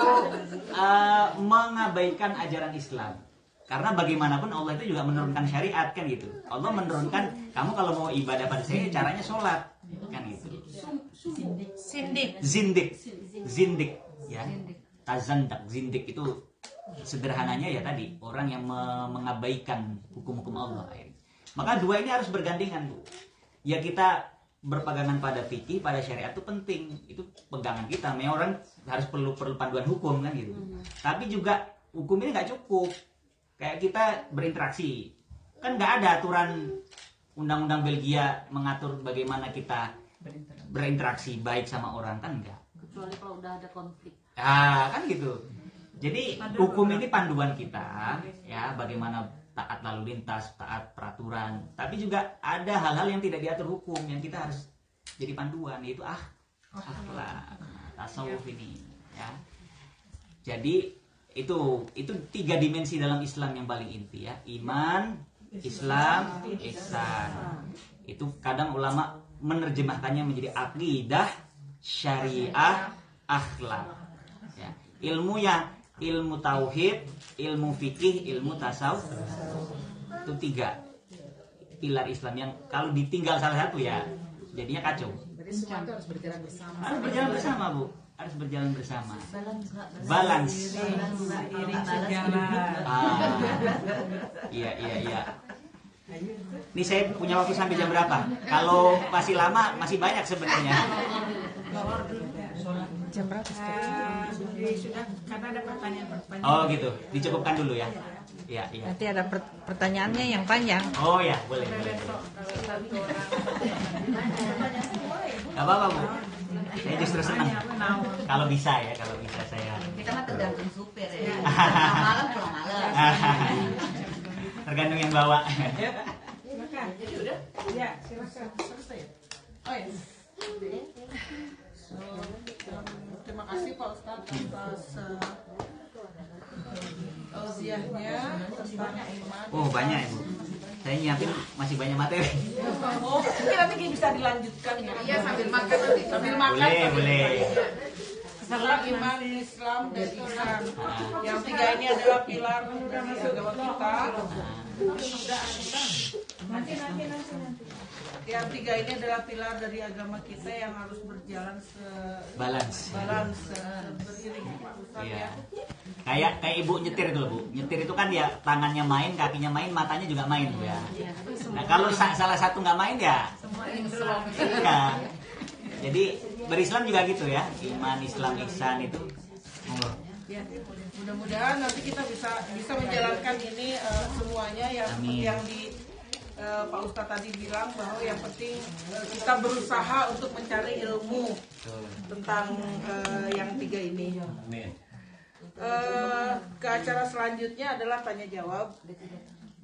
mengabaikan ajaran Islam. Karena bagaimanapun Allah itu juga menurunkan syariat kan gitu. Allah menurunkan kamu kalau mau ibadah pada saya caranya sholat kan gitu. Zindik ya. Tazandak, zindik itu sederhananya ya tadi orang yang mengabaikan hukum-hukum Allah. Maka dua ini harus bergandengan Bu. Ya kita berpegangan pada fikih, pada syariat itu penting. Itu pegangan kita. Memang orang harus perlu panduan hukum kan gitu. Tapi juga hukum ini nggak cukup. Kayak kita berinteraksi. Kan nggak ada aturan undang-undang Belgia mengatur bagaimana kita berinteraksi baik sama orang, kan enggak. Kecuali kalau udah ada konflik. Ah, kan gitu. Jadi hukum ini panduan kita ya, bagaimana taat lalu lintas, taat peraturan. Tapi juga ada hal-hal yang tidak diatur hukum yang kita harus jadi panduan, yaitu akhlak, tasawuf ini ya. Jadi itu 3 dimensi dalam Islam yang paling inti ya. Iman, Islam, ihsan. Itu kadang ulama menerjemahkannya menjadi akidah, syariah, akhlak. Ya. Ilmu tauhid, ilmu fikih, ilmu tasawuf. Itu 3 pilar Islam yang kalau ditinggal salah satu ya jadinya kacau. Berarti semua itu harus berjalan bersama. Harus berjalan bersama, Bu. Harus berjalan bersama. Balance. Iya. Ini saya punya waktu sampai jam berapa? Kalau masih lama masih banyak sebenarnya. Jam berapa? Sudah, karena ada pertanyaan. Oh gitu, dicukupkan dulu ya. Iya. Nanti ada pertanyaannya yang panjang. Oh ya, boleh. Gak apa-apa Bu. Saya justru senang. Kalau bisa saya. Kita mah tergantung supir ya. Malam pulang malam. Tergantung yang bawa. Silakan. Jadi udah? Ya, silakan. Selesai. Oh ya. Terima kasih Pak Ustadz atas tausiahnya tentang iman. Oh banyak Ibu. Saya nyiapin masih banyak materi. Oh, mungkin nanti bisa dilanjutkan ya. Iya, sambil makan nanti. Sambil makan. Boleh. Setelah iman, Islam, dan ihsan. Yang 3 ini adalah pilar dari agama kita. Nanti. Yang 3 ini adalah pilar dari agama kita yang harus berjalan Balance. Beriring Pak Ustadz Iya. ya. Kayak Ibu nyetir itu loh Bu. Nyetir itu kan ya tangannya main, kakinya main, matanya juga main Bu ya. Nah kalau salah satu nggak main ya. Iya. Jadi berislam juga gitu ya. Iman, Islam, ihsan itu. Ya, mudah-mudahan nanti kita bisa menjalankan ini semuanya yang di Pak Ustadz tadi bilang bahwa yang penting kita berusaha untuk mencari ilmu tentang yang 3 ini. Ke acara selanjutnya adalah tanya jawab.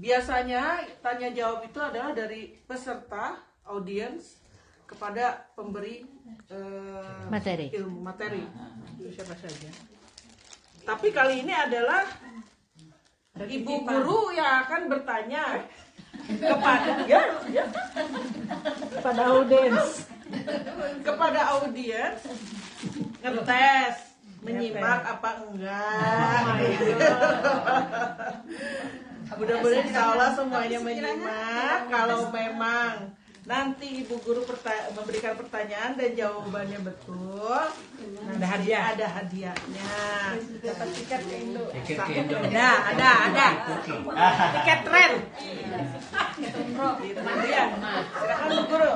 Biasanya tanya jawab itu adalah dari peserta audiens kepada pemberi ilmu materi. Siapa saja. Tapi kali ini adalah ibu guru yang akan bertanya kepada audiens ngetes menyimak apa enggak. Mudah-mudahan insya Allah semuanya menyimak. Kalau memang nanti ibu guru memberikan pertanyaan dan jawabannya betul, ada hadiahnya. Dapat tiket ke Indo. Ada. Tiket tren. Silakan Bu Guru.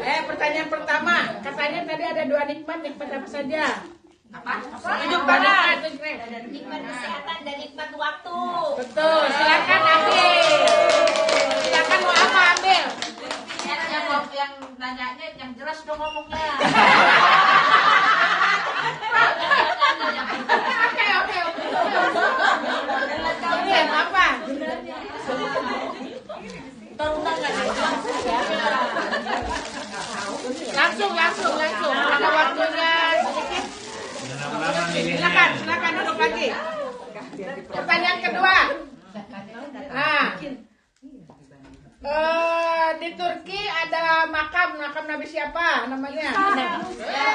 Pertanyaan pertama, katanya tadi ada 2 nikmat apa saja? Tunjuk tangan. Nikmat kesehatan dan nikmat waktu. Betul, silakan ambil. Silakan mau apa ambil. Yang nanyanya yang jelas dong ngomongnya. Oke. Ambil apa? Langsung. Karena waktunya sedikit. Silakan duduk lagi. Pertanyaan kedua. Nah, di Turki ada makam Nabi siapa namanya?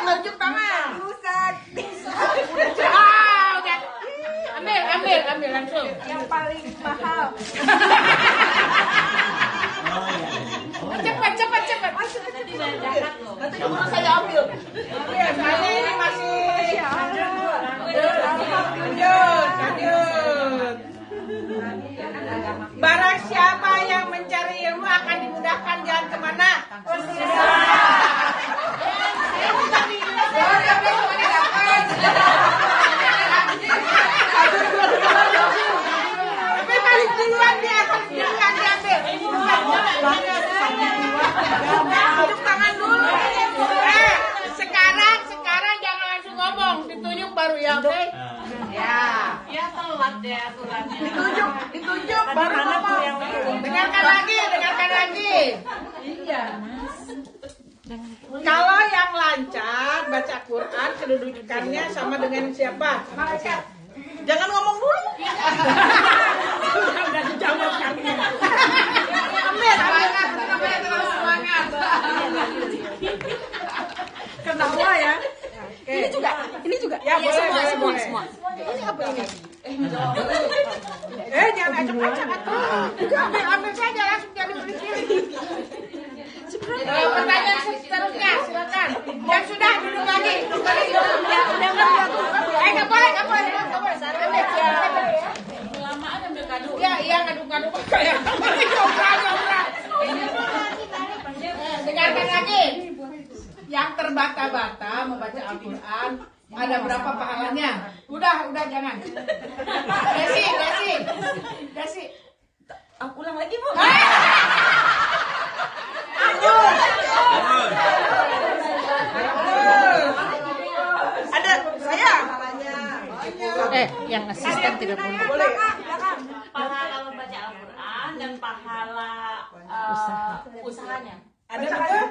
Tunjuk tangan. Udah. Ambil langsung. Yang paling mahal. Cepat. Nanti keburu saya ambil. Ini masih lanjut. Barang siapa yang mencari ilmu akan dimudahkan jalan kemana? Tapi paling duluan diambil. Tunjuk tangan dulu. Sekarang jangan langsung ngomong, ditunjuk baru ya, oke? Ya telat ya aturannya. Ditunjuk baru ngomong. Dengarkan lagi. Iya. Kalau yang lancar baca Quran, kedudukannya sama dengan siapa? Malaikat. Jangan ngomong dulu. Udah dijawab kami. Ambil. Semangat. Kenapa ya? Ini juga. Ya, boleh. Ini apa ini? Jangan acak-acak tuh. Ambil saja langsung jadi pilih. Pertanyaan seterusnya, silakan. Yang sudah duduk lagi. Nggak boleh. Kelamaan ambil kado. Iya, ngadu-ngadu kayak nyobra. Dengarkan lagi. Yang terbata-bata membaca Al-Quran ada berapa pahalanya? Udah jangan. Desi. Ulang lagi, Bu. Ada saya. Yang asisten tidak boleh. Boleh. Pahala membaca Al-Quran dan pahala usahanya. Ada betul?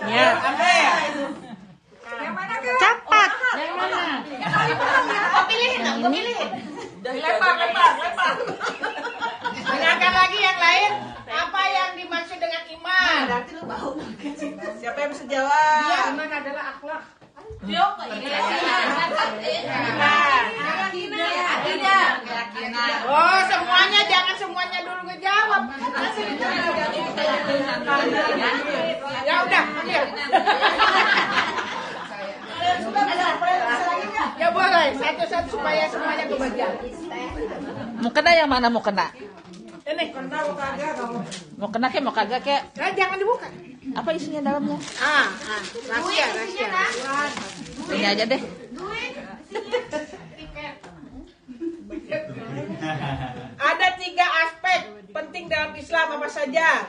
Ya. Ambil. Yang mana, Kak? Cepat. Yang mana? Pilihin. Lempar. Dengarkan lagi yang lain. Apa yang dimaksud dengan iman? Berarti lu bau. Siapa yang bisa jawab? Iman adalah akhlak. Keyakinan. Oh, jangan semuanya dulu ngejawab. Ya udah, ambil. Ya boleh, satu-satu supaya semuanya kebagian. Mau kena yang mana mau kena? Ini. Mau kena ke mau kagak ke? Nah, jangan dibuka. Apa isinya dalamnya? Rahasia. Ini aja deh. Ada 3 aspek penting dalam Islam apa saja?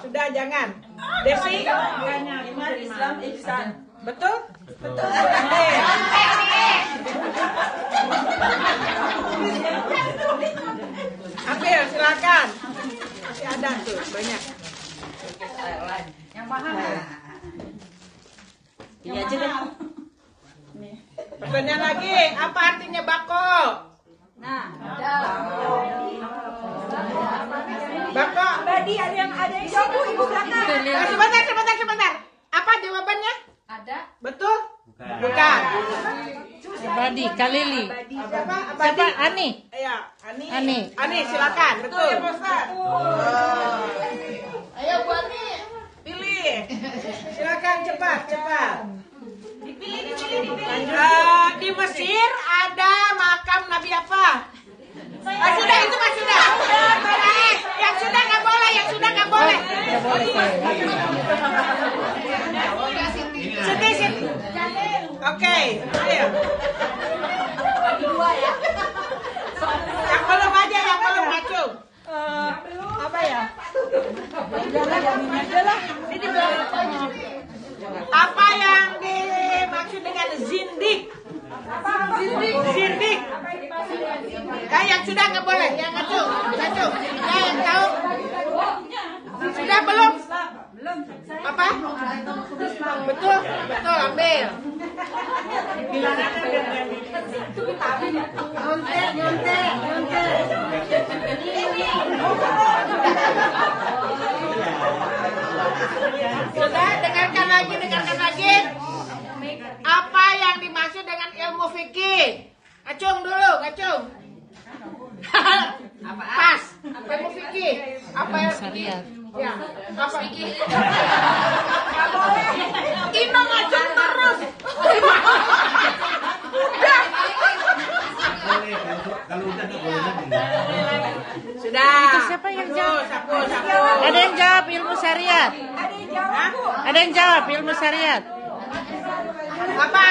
Sudah jangan. Desi. Iman, Islam, ihsan. Betul? Betul. Ambil, silakan. Masih ada tuh, banyak. Yang mahal. Ini aja deh. Pertanyaan lagi, apa artinya bako? Bako. Badi ada yang ibu belakang. Sebentar. Apa jawabannya? Ada. Betul? Bukan. Badi, Kalili. Siapa? Ani. Ya, Ani, silakan. Betul. Ayo Bu Ani, pilih. Silakan cepat. Dipilih. Di Mesir ada makam Nabi apa? Sudah. Yang sudah nggak boleh. Siti. Oke, ayo. Yang belum aja, yang belum Acung. Apa ya? Jangan ini di belakang. Apa yang dimaksud dengan zindik? Zindik. Yang sudah nggak boleh, yang Acung. Yang tahu? Sudah belum? Apa? Betul, ambil. Nyontek. Sudah, dengarkan lagi. Apa yang dimaksud dengan ilmu fikih? Acung dulu, Acung. Pas. Ilmu fikih. Apa yang Syariat. Ya, apa fikih? Imam Acung terus. Udah. Kalau udah nggak boleh lagi. Sudah. Itu siapa yang jawab? Sapu. Ada yang jawab ilmu syariat. Ada yang jawab ilmu syariat. Apa?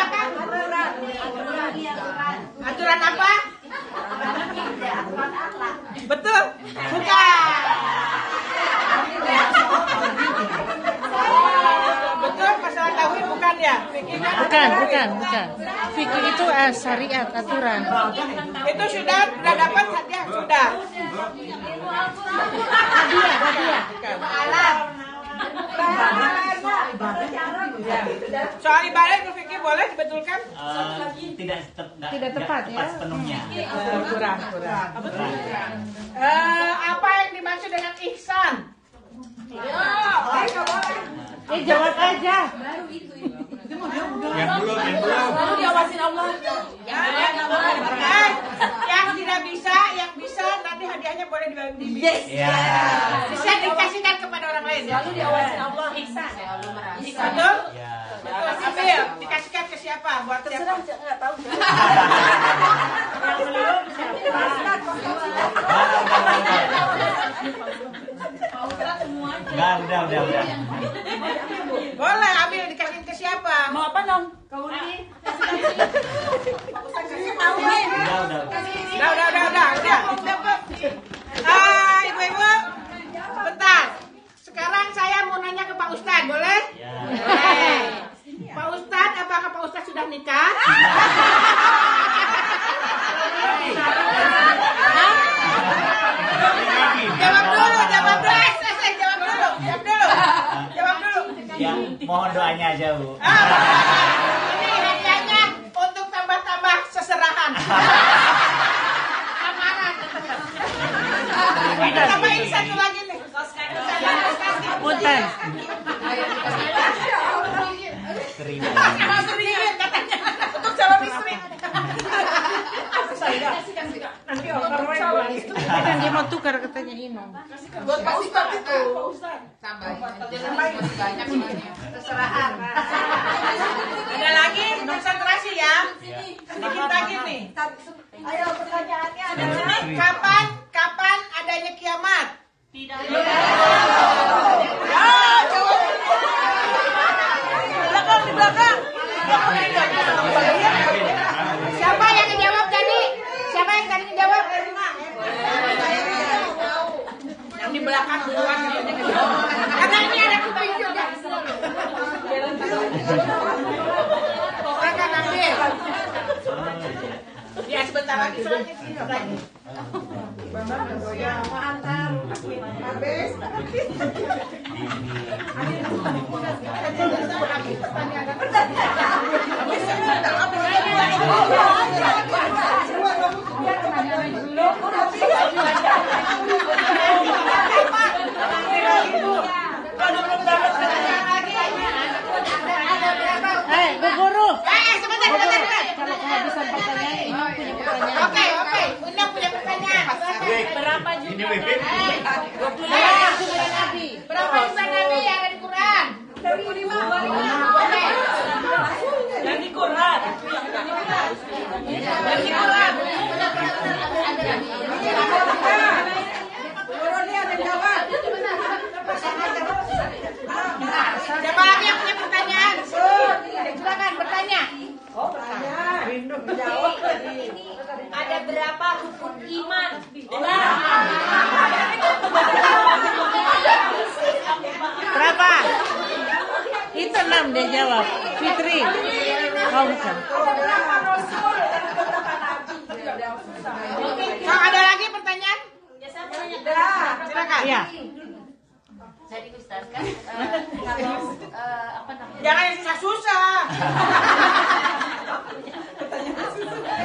Aturan apa? Betul? Bukan. Betul masalah tauhid bukan ya? Fikih kan? Bukan. Fikih itu syariat, aturan. Itu sudah dapat hadiah sudah. Hadiah. Alam. Soal ibadah berfikir boleh dibetulkan? Tidak tepat, ya? sepenuhnya. Kurang. Apa yang dimaksud dengan ihsan? Jawab aja. Yang belum. Lalu diawasin Allah. Yang tidak bisa, yang bisa nanti hadiahnya boleh dibagi. Yes. Ya. Bisa dikasihkan kepada orang lain. Lalu diawasin Allah. Betul? Ya. Ambil, dikasihkan ke siapa? Buat siapa? Enggak tahu. Udah. Boleh ambil dikasih ke siapa? Mau apa dong? Kau ini. Udah. Ibu-ibu, bentar. Sekarang saya mau nanya ke Pak Ustadz, boleh? Ya. Boleh. Pak Ustadz, apakah Pak Ustadz sudah nikah? Jawab dulu. Ya, mohon doanya aja, Bu. Ini hadiahnya untuk tambah-tambah seserahan. Amaran. Tambahin satu lagi nih. Punten. Mau sedikit katanya untuk calon istri. Nanti orang Kan dia mau tukar katanya Imam. buat Pak Ustadz itu. Seserahan. Ada lagi konsentrasi ya. Sedikit lagi nih. Ayo pertanyaannya adalah Kapan adanya kiamat? Tidak. Di belakang. Siapa yang ngejawab tadi? Siapa yang tadi ngejawab? Yang di belakang duluan. Karena ini ada kuping juga. Silakan ambil. Ya sebentar lagi soalnya sini lagi. Habis. Bu Guru. Sebentar. Kalau kehabisan pertanyaan, Imam punya pertanyaan. Oke. Undang punya pertanyaan. Berapa Ini WP. Berapa jumlah nabi yang ada di Quran? 25. Oke. yang di Quran. Siapa lagi yang punya pertanyaan? Silakan bertanya. Oh, bertanya. Rindu menjawab tadi. jawab. Fitri. Oh, bukan. Ada lagi pertanyaan? Ya, saya mau nanya. Silakan. Iya. Jadi Ustaz kan kalau apa namanya? Jangan yang susah-susah.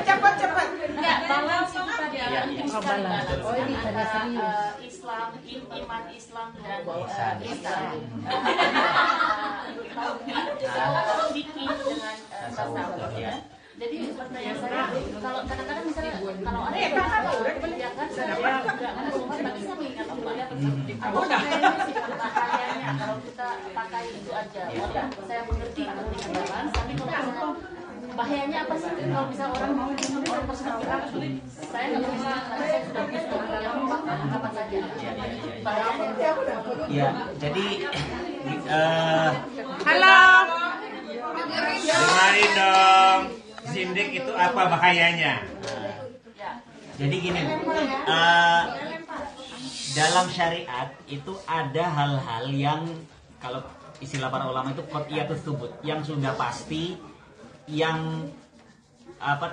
Cepat. Enggak, balance itu tadi balance. Islam, iman Islam dan Islam. Fikih dengan tasawuf ya. Jadi pertanyaan saya, kalau kadang-kadang misalnya kalau ada yang kebijakan saya karena semua tapi saya mengingat Allah ya. Bahayanya kalau kita pakai itu aja. Saya mengerti pentingnya balance, tapi kalau misalnya bahayanya apa sih kalau misalnya orang tersebut bilang saya nggak bisa karena saya sudah bisa yang kapan saja. Bahayanya. Ya, jadi Halo. Dengarin dong. Sindik itu apa bahayanya? Jadi gini, dalam syariat itu ada hal-hal yang kalau istilah para ulama itu qat'iyatus tsubut, yang sudah pasti, yang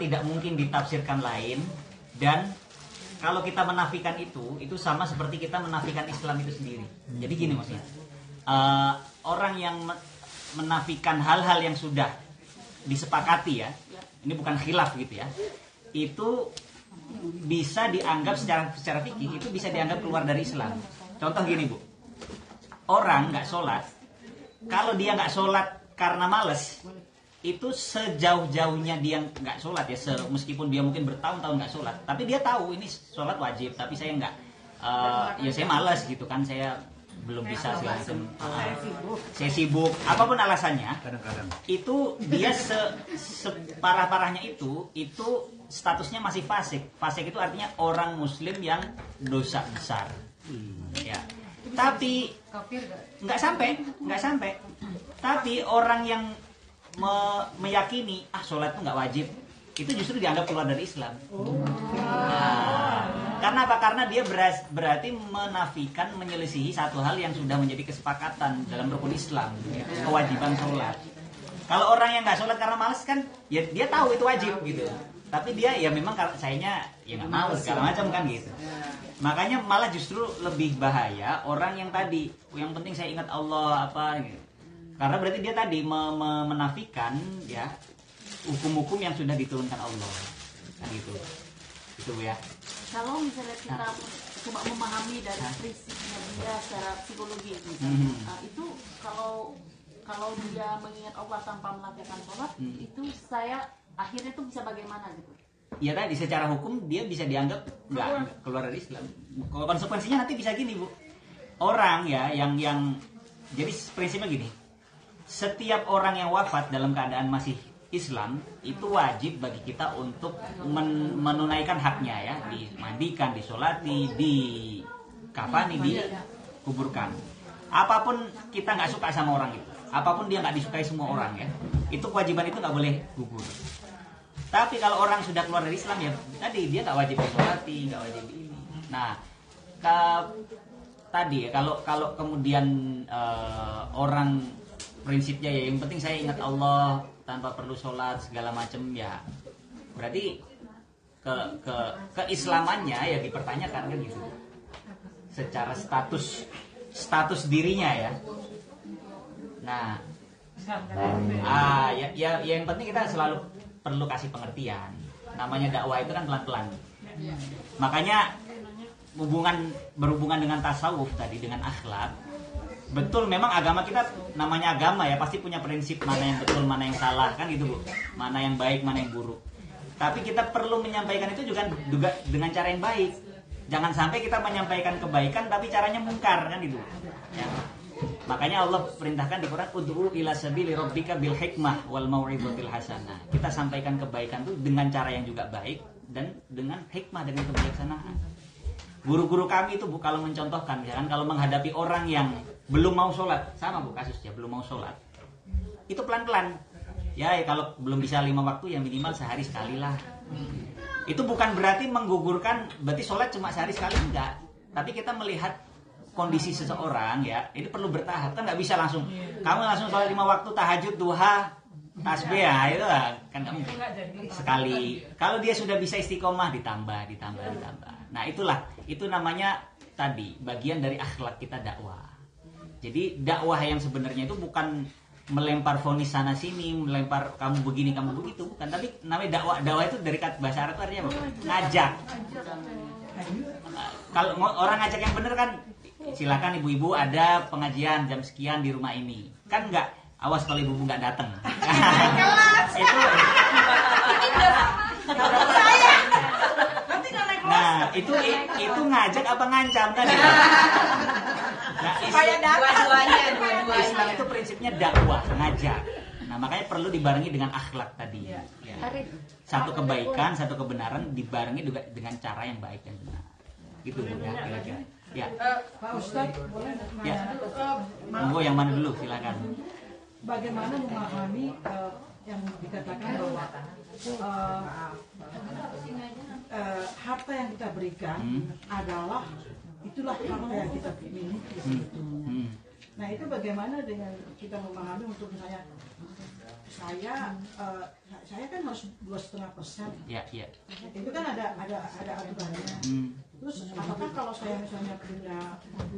tidak mungkin ditafsirkan lain, dan kalau kita menafikan itu sama seperti kita menafikan Islam itu sendiri. Jadi gini maksudnya, orang yang menafikan hal-hal yang sudah disepakati ya, ini bukan khilaf gitu ya, itu bisa dianggap secara fikih itu bisa dianggap keluar dari Islam. Contoh gini Bu, orang nggak sholat, kalau dia nggak sholat karena males, itu sejauh-jauhnya dia nggak sholat ya, meskipun dia mungkin bertahun-tahun nggak sholat, tapi dia tahu ini sholat wajib, tapi saya nggak, ya saya malas gitu kan, saya belum bisa segala macam, saya sibuk, apapun alasannya, Kadang-kadang. itu dia separah-parahnya itu statusnya masih fasik. Fasik itu artinya orang Muslim yang dosa besar. Ya. Tapi nggak sampai. Tapi orang yang meyakini sholat itu nggak wajib, itu justru dianggap keluar dari Islam. Karena apa? Karena dia berarti menafikan, menyelisihi satu hal yang sudah menjadi kesepakatan dalam rukun Islam, ya, kewajiban sholat. Kalau orang yang nggak sholat karena malas kan, ya dia tahu itu wajib gitu. Tapi dia ya memang sayanya ya nggak mau segala macam kan gitu. Makanya malah justru lebih bahaya orang yang tadi, yang penting saya ingat Allah apa gitu. Karena berarti dia tadi menafikan ya hukum-hukum yang sudah diturunkan Allah. Kan gitu. Itu ya. Kalau misalnya kita coba memahami dari prinsipnya dia secara psikologi misalnya, itu kalau dia mengingat Allah tanpa melakukan sholat, itu saya akhirnya itu bisa bagaimana gitu? Ya tadi secara hukum dia bisa dianggap nggak keluar dari Islam. Konsekuensinya nanti bisa gini Bu, orang ya yang jadi prinsipnya gini, setiap orang yang wafat dalam keadaan masih Islam itu wajib bagi kita untuk menunaikan haknya ya, dimandikan, disolati, dikafani, dikuburkan. Apapun kita nggak suka sama orang itu, apapun dia nggak disukai semua orang ya, itu kewajiban itu nggak boleh gugur. Tapi kalau orang sudah keluar dari Islam ya tadi dia nggak wajib disolati, nggak wajib ini. Nah tadi ya kalau kemudian orang prinsipnya ya yang penting saya ingat Allah tanpa perlu sholat segala macam ya, berarti keislamannya ya dipertanyakan kan gitu, secara status dirinya ya. Nah ya yang penting kita selalu perlu kasih pengertian, namanya dakwah itu kan pelan-pelan. Makanya berhubungan dengan tasawuf tadi, dengan akhlak, betul memang agama kita namanya agama ya, pasti punya prinsip mana yang betul, mana yang salah kan gitu Bu, mana yang baik, mana yang buruk. Tapi kita perlu menyampaikan itu juga dengan cara yang baik. Jangan sampai kita menyampaikan kebaikan tapi caranya mungkar kan gitu ya. Makanya Allah perintahkan di Quran, ud'u ila sabili rabbika bil hikmah wal mau'izatil hasanah. Kita sampaikan kebaikan itu dengan cara yang juga baik dan dengan hikmah, dengan kebijaksanaan. Guru-guru kami itu Bu kalau mencontohkan ya kan, kalau menghadapi orang yang belum mau sholat, sama Bu kasusnya, belum mau sholat, itu pelan-pelan ya, kalau belum bisa 5 waktu ya minimal sehari sekali lah. Itu bukan berarti menggugurkan, berarti sholat cuma sehari sekali, enggak. Tapi kita melihat kondisi seseorang ya, ini perlu bertahap, kan nggak bisa langsung kamu langsung sholat 5 waktu, tahajud, duha, tasbih ya, itu kan nggak mungkin. Sekali kalau dia sudah bisa istiqomah ditambah. Nah itu namanya tadi bagian dari akhlak kita dakwah. Jadi dakwah yang sebenarnya itu bukan melempar vonis sana sini, melempar kamu begini kamu begitu, bukan. Tapi namanya dakwah itu dari kata bahasa Arab itu artinya apa? Ngajak. Kalau orang ngajak yang benar kan, silakan ibu-ibu ada pengajian jam sekian di rumah ini, kan nggak awas kalau ibu-ibu nggak datang. Itu nah itu ngajak apa ngancam kan? Nah, Islam itu prinsipnya dakwah, ngajak. Nah makanya perlu dibarengi dengan akhlak tadi. Ya. Satu kebaikan, satu kebenaran dibarengi juga dengan cara yang baik dan benar. Gitu ya kira-kira. Ya. Pak Ustadz, boleh ya. Monggo yang mana dulu silakan. Bagaimana memahami yang dikatakan bahwa harta yang kita berikan adalah itulah harta yang kita miliki sebetulnya. Nah itu bagaimana dengan kita memahami untuk misalnya saya kan harus 2,5%. Ya. Itu kan ada aturannya. Terus apakah kalau saya misalnya punya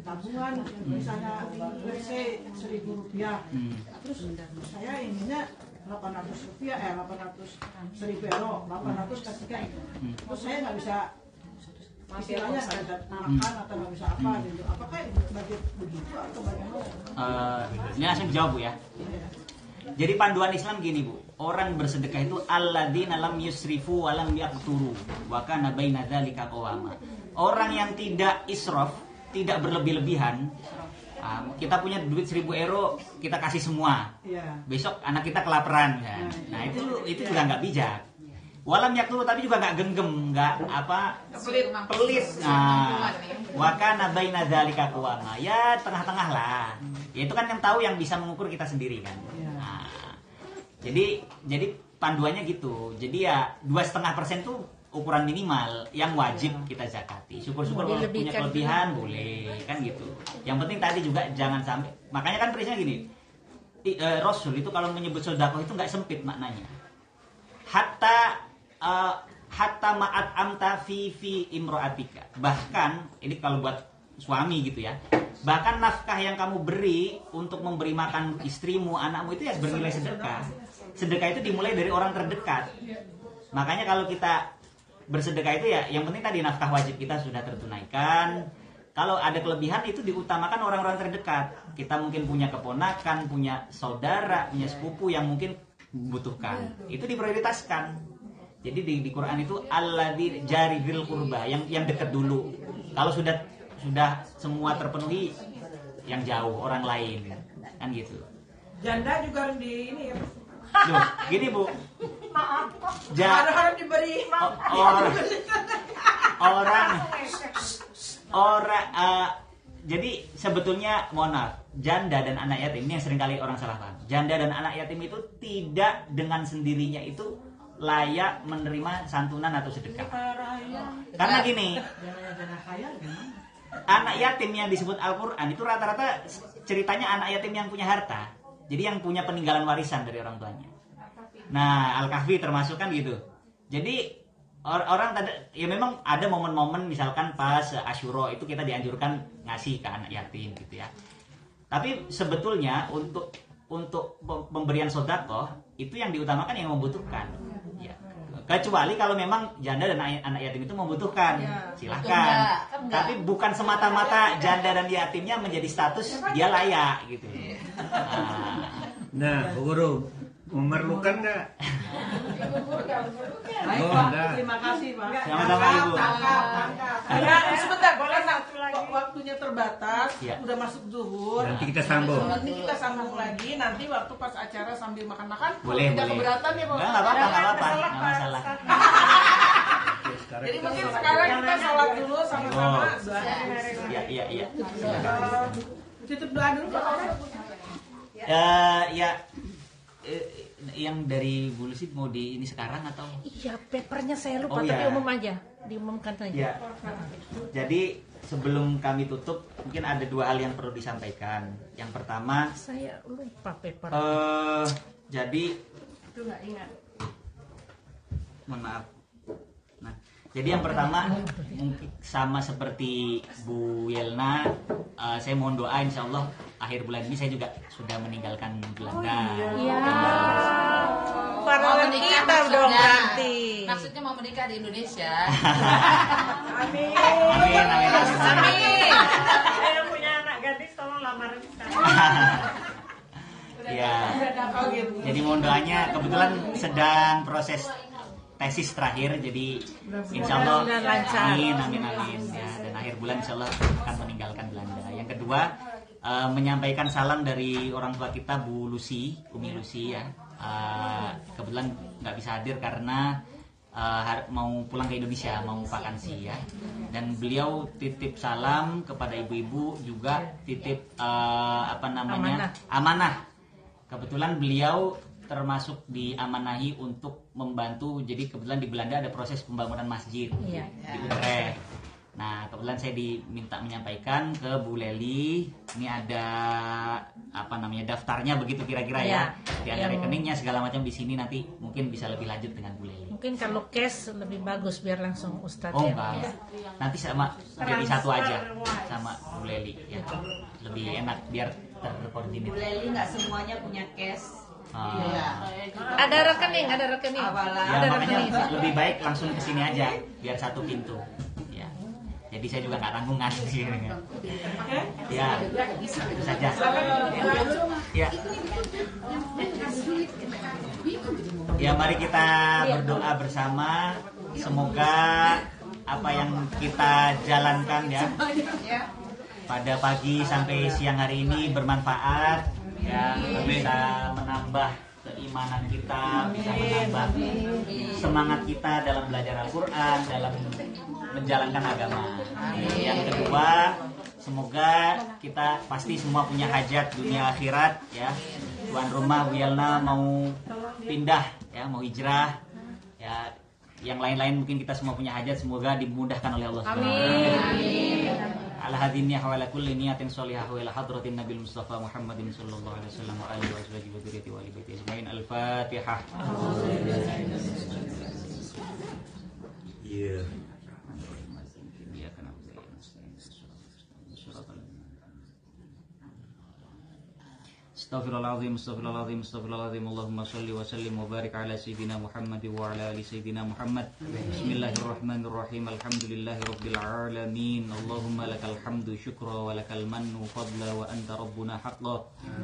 tabungan misalnya let's say Rp1.000, terus saya inginnya 800 euro, 800 ketika itu. Terus saya nggak bisa istilahnya nggak bisa makan atau nggak bisa apa gitu. Apakah begitu atau bagaimana? Ini langsung jawab Bu ya. Jadi panduan Islam gini Bu, orang bersedekah itu alladzina lam yusrifu wa lam yaqturu wa kana baina dzalika qawama. Orang yang tidak israf, tidak berlebih-lebihan. Kita punya duit 1.000 euro, kita kasih semua. Besok anak kita kelaparan kan. Nah, itu juga nggak bijak. Walam yakturu, tapi juga nggak genggam, nggak pelit. Nah, wa kana baina dzalika qawama. Ya tengah-tengah lah. Ya itu kan yang tahu yang bisa mengukur kita sendiri kan. Nah, jadi panduannya gitu. Jadi ya 2,5% tuh ukuran minimal yang wajib kita zakati. Syukur-syukur kalau punya kelebihan boleh kan gitu. Yang penting tadi juga jangan sampai. Makanya kan prinsipnya gini. Rasul itu kalau menyebut sedekah itu nggak sempit maknanya. Hatta ma'at amta fi imro'atika. Bahkan ini kalau buat suami gitu ya. Bahkan nafkah yang kamu beri untuk memberi makan istrimu, anakmu itu ya bernilai sedekah. Sedekah itu dimulai dari orang terdekat. Makanya kalau kita bersedekah itu ya yang penting tadi nafkah wajib kita sudah tertunaikan. Kalau ada kelebihan itu diutamakan orang-orang terdekat. Kita mungkin punya keponakan, punya saudara, punya sepupu yang mungkin membutuhkan. Itu diprioritaskan. Jadi di Quran itu alladzi jaril qurba, yang dekat dulu. Kalau sudah semua terpenuhi, yang jauh orang lain kan gitu. Janda juga harus di ini ya. Duh, gini Bu. Maaf. Harus diberi jadi sebetulnya mohon maaf, janda dan anak yatim ini yang seringkali orang salah paham. Janda dan anak yatim itu tidak dengan sendirinya itu layak menerima santunan atau sedekah. Karena gini, anak yatim yang disebut Al-Quran itu rata-rata ceritanya anak yatim yang punya harta. Jadi yang punya peninggalan warisan dari orang tuanya. Nah, Al-Kahfi termasuk kan gitu. Jadi orang ya memang ada momen-momen misalkan pas Asyura itu kita dianjurkan ngasih ke anak yatim gitu ya. Tapi sebetulnya untuk pemberian sedekah itu yang diutamakan yang membutuhkan. Ya. Kecuali kalau memang janda dan anak yatim itu membutuhkan, silahkan. Tapi bukan semata-mata janda dan yatimnya menjadi status dia layak gitu. Nah, Bu Guru, memerlukan nggak? Baik Pak, terima kasih Pak. Sama-sama Ibu. Sebentar, karena waktunya terbatas, udah masuk zuhur. Nanti kita sambung. Lagi. Nanti waktu pas acara sambil makan-makan. Boleh. Keberatan ya Pak? Nggak apa-apa, nggak masalah. Jadi mungkin sekarang kita sholat dulu sama-sama. Iya. Tutup doa dulu Pak. yang dari Bu Lucy mau di ini sekarang atau? Iya, papernya saya lupa, Oh, tapi iya. umum aja, diumumkan saja. Ya. Jadi sebelum kami tutup, mungkin ada 2 hal yang perlu disampaikan. Yang pertama, Saya lupa paper. jadi Itu nggak ingat. mohon maaf. Nah, jadi yang pertama mungkin sama seperti Bu Yelna, saya mohon doa insya Allah akhir bulan ini saya juga sudah meninggalkan Belanda. Iya. Mau menikah Kita dong maksudnya. berarti. Maksudnya mau menikah di Indonesia. Amin, amin, amin. Amin. Saya punya anak gadis, tolong lamarin sekarang. Ya. Jadi mohon doanya, kebetulan sedang proses tesis terakhir, jadi insya Allah Mudah-mudahan lancar. amin, amin, amin. Ya, dan akhir bulan insya Allah akan meninggalkan Belanda. Yang kedua, menyampaikan salam dari orang tua kita Bu Lucy, Umi Lucy ya. Kebetulan nggak bisa hadir karena mau pulang ke Indonesia, mau vakansi ya. Dan beliau titip salam kepada ibu-ibu, juga titip amanah. Kebetulan beliau termasuk diamanahi untuk membantu. Jadi kebetulan di Belanda ada proses pembangunan masjid di Utrecht. Nah, kebetulan saya diminta menyampaikan ke Bu Leli. Ini ada daftarnya begitu kira-kira ya. Di ada rekeningnya segala macam di sini, nanti mungkin bisa lebih lanjut dengan Bu Leli. Mungkin kalau cash lebih bagus biar langsung Ustadz Oh ya. enggak. Nanti sama jadi satu aja sama Bu Leli ya. Lebih enak biar terkoordinir. Bu Leli nggak semuanya punya cash. Ada rekening. Ya, Ada makanya rekening. lebih baik langsung ke sini aja biar satu pintu. Ya. Jadi saya juga nggak tanggungan di sini. Ya, itu saja. Ya. Ya, mari kita berdoa bersama. Semoga apa yang kita jalankan ya pada pagi sampai siang hari ini bermanfaat. Ya, bisa menambah keimanan kita, bisa menambah semangat kita dalam belajar Al-Quran, dalam menjalankan agama. Yang kedua, semoga kita pasti semua punya hajat dunia akhirat ya. Tuan rumah Bu Yelna mau pindah ya, mau hijrah ya. Yang lain-lain mungkin kita semua punya hajat, semoga dimudahkan oleh Allah Subhanahu wa taala. Ala hadhihi wa ala kulli niyatin shalihah wa ila hadratin Nabil Mustafa Muhammadin sallallahu alaihi wasallam wa alihi wa sahbihi wa dzurriyyati wa ali baiti ajmain. Al-Fatihah. Iya. Astaghfirullahaladzim. Allahumma salli wa sallim wa barik ala Sayyidina Muhammad wa ala ali Sayyidina Muhammad. Bismillahirrahmanirrahim. Alhamdulillahi Rabbil alamin. Allahumma lakal hamdu syukra wa lakal mannu fadla wa anta rabbuna haqqa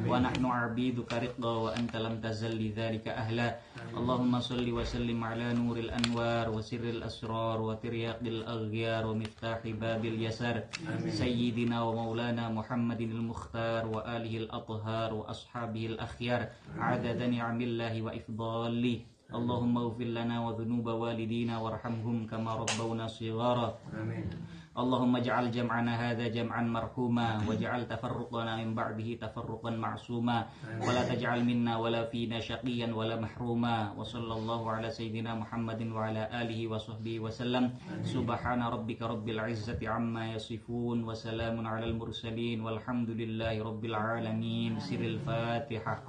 wa nahnu abiduka riqqa wa anta lam tazal li dhalika ahla. Allahumma salli wa sallim ala nuril anwar wa sirril asrar wa tiryaqil aghyar wa miftahi babil yasar. Sayyidina wa maulana Muhammadin al-Mukhtar wa alihi al-athhar wa ashabihi al-akhyar adada ni'amillahi wa ifdali. Allahumma ighfir lana wa dhunuba walidina warhamhum kama rabbawna shighara. Amin. Allahumma ij'al jam'ana hadha jam'an marhuma waj'al tafarruqana min ba'dihi tafarruqan ma'suma wa la taj'al minna wa la fina shaqiyan wa la mahruma. Wa sallallahu ala sayyidina Muhammadin wa ala alihi wa sahbihi wa sallam. Subhana rabbika rabbil izzati amma yasifun wa salamun ala al-mursalin walhamdulillahi rabbil alamin. Siril Fatihah.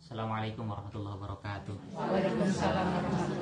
Assalamualaikum warahmatullahi wabarakatuh. Waalaikumsalam warahmatullahi wabarakatuh.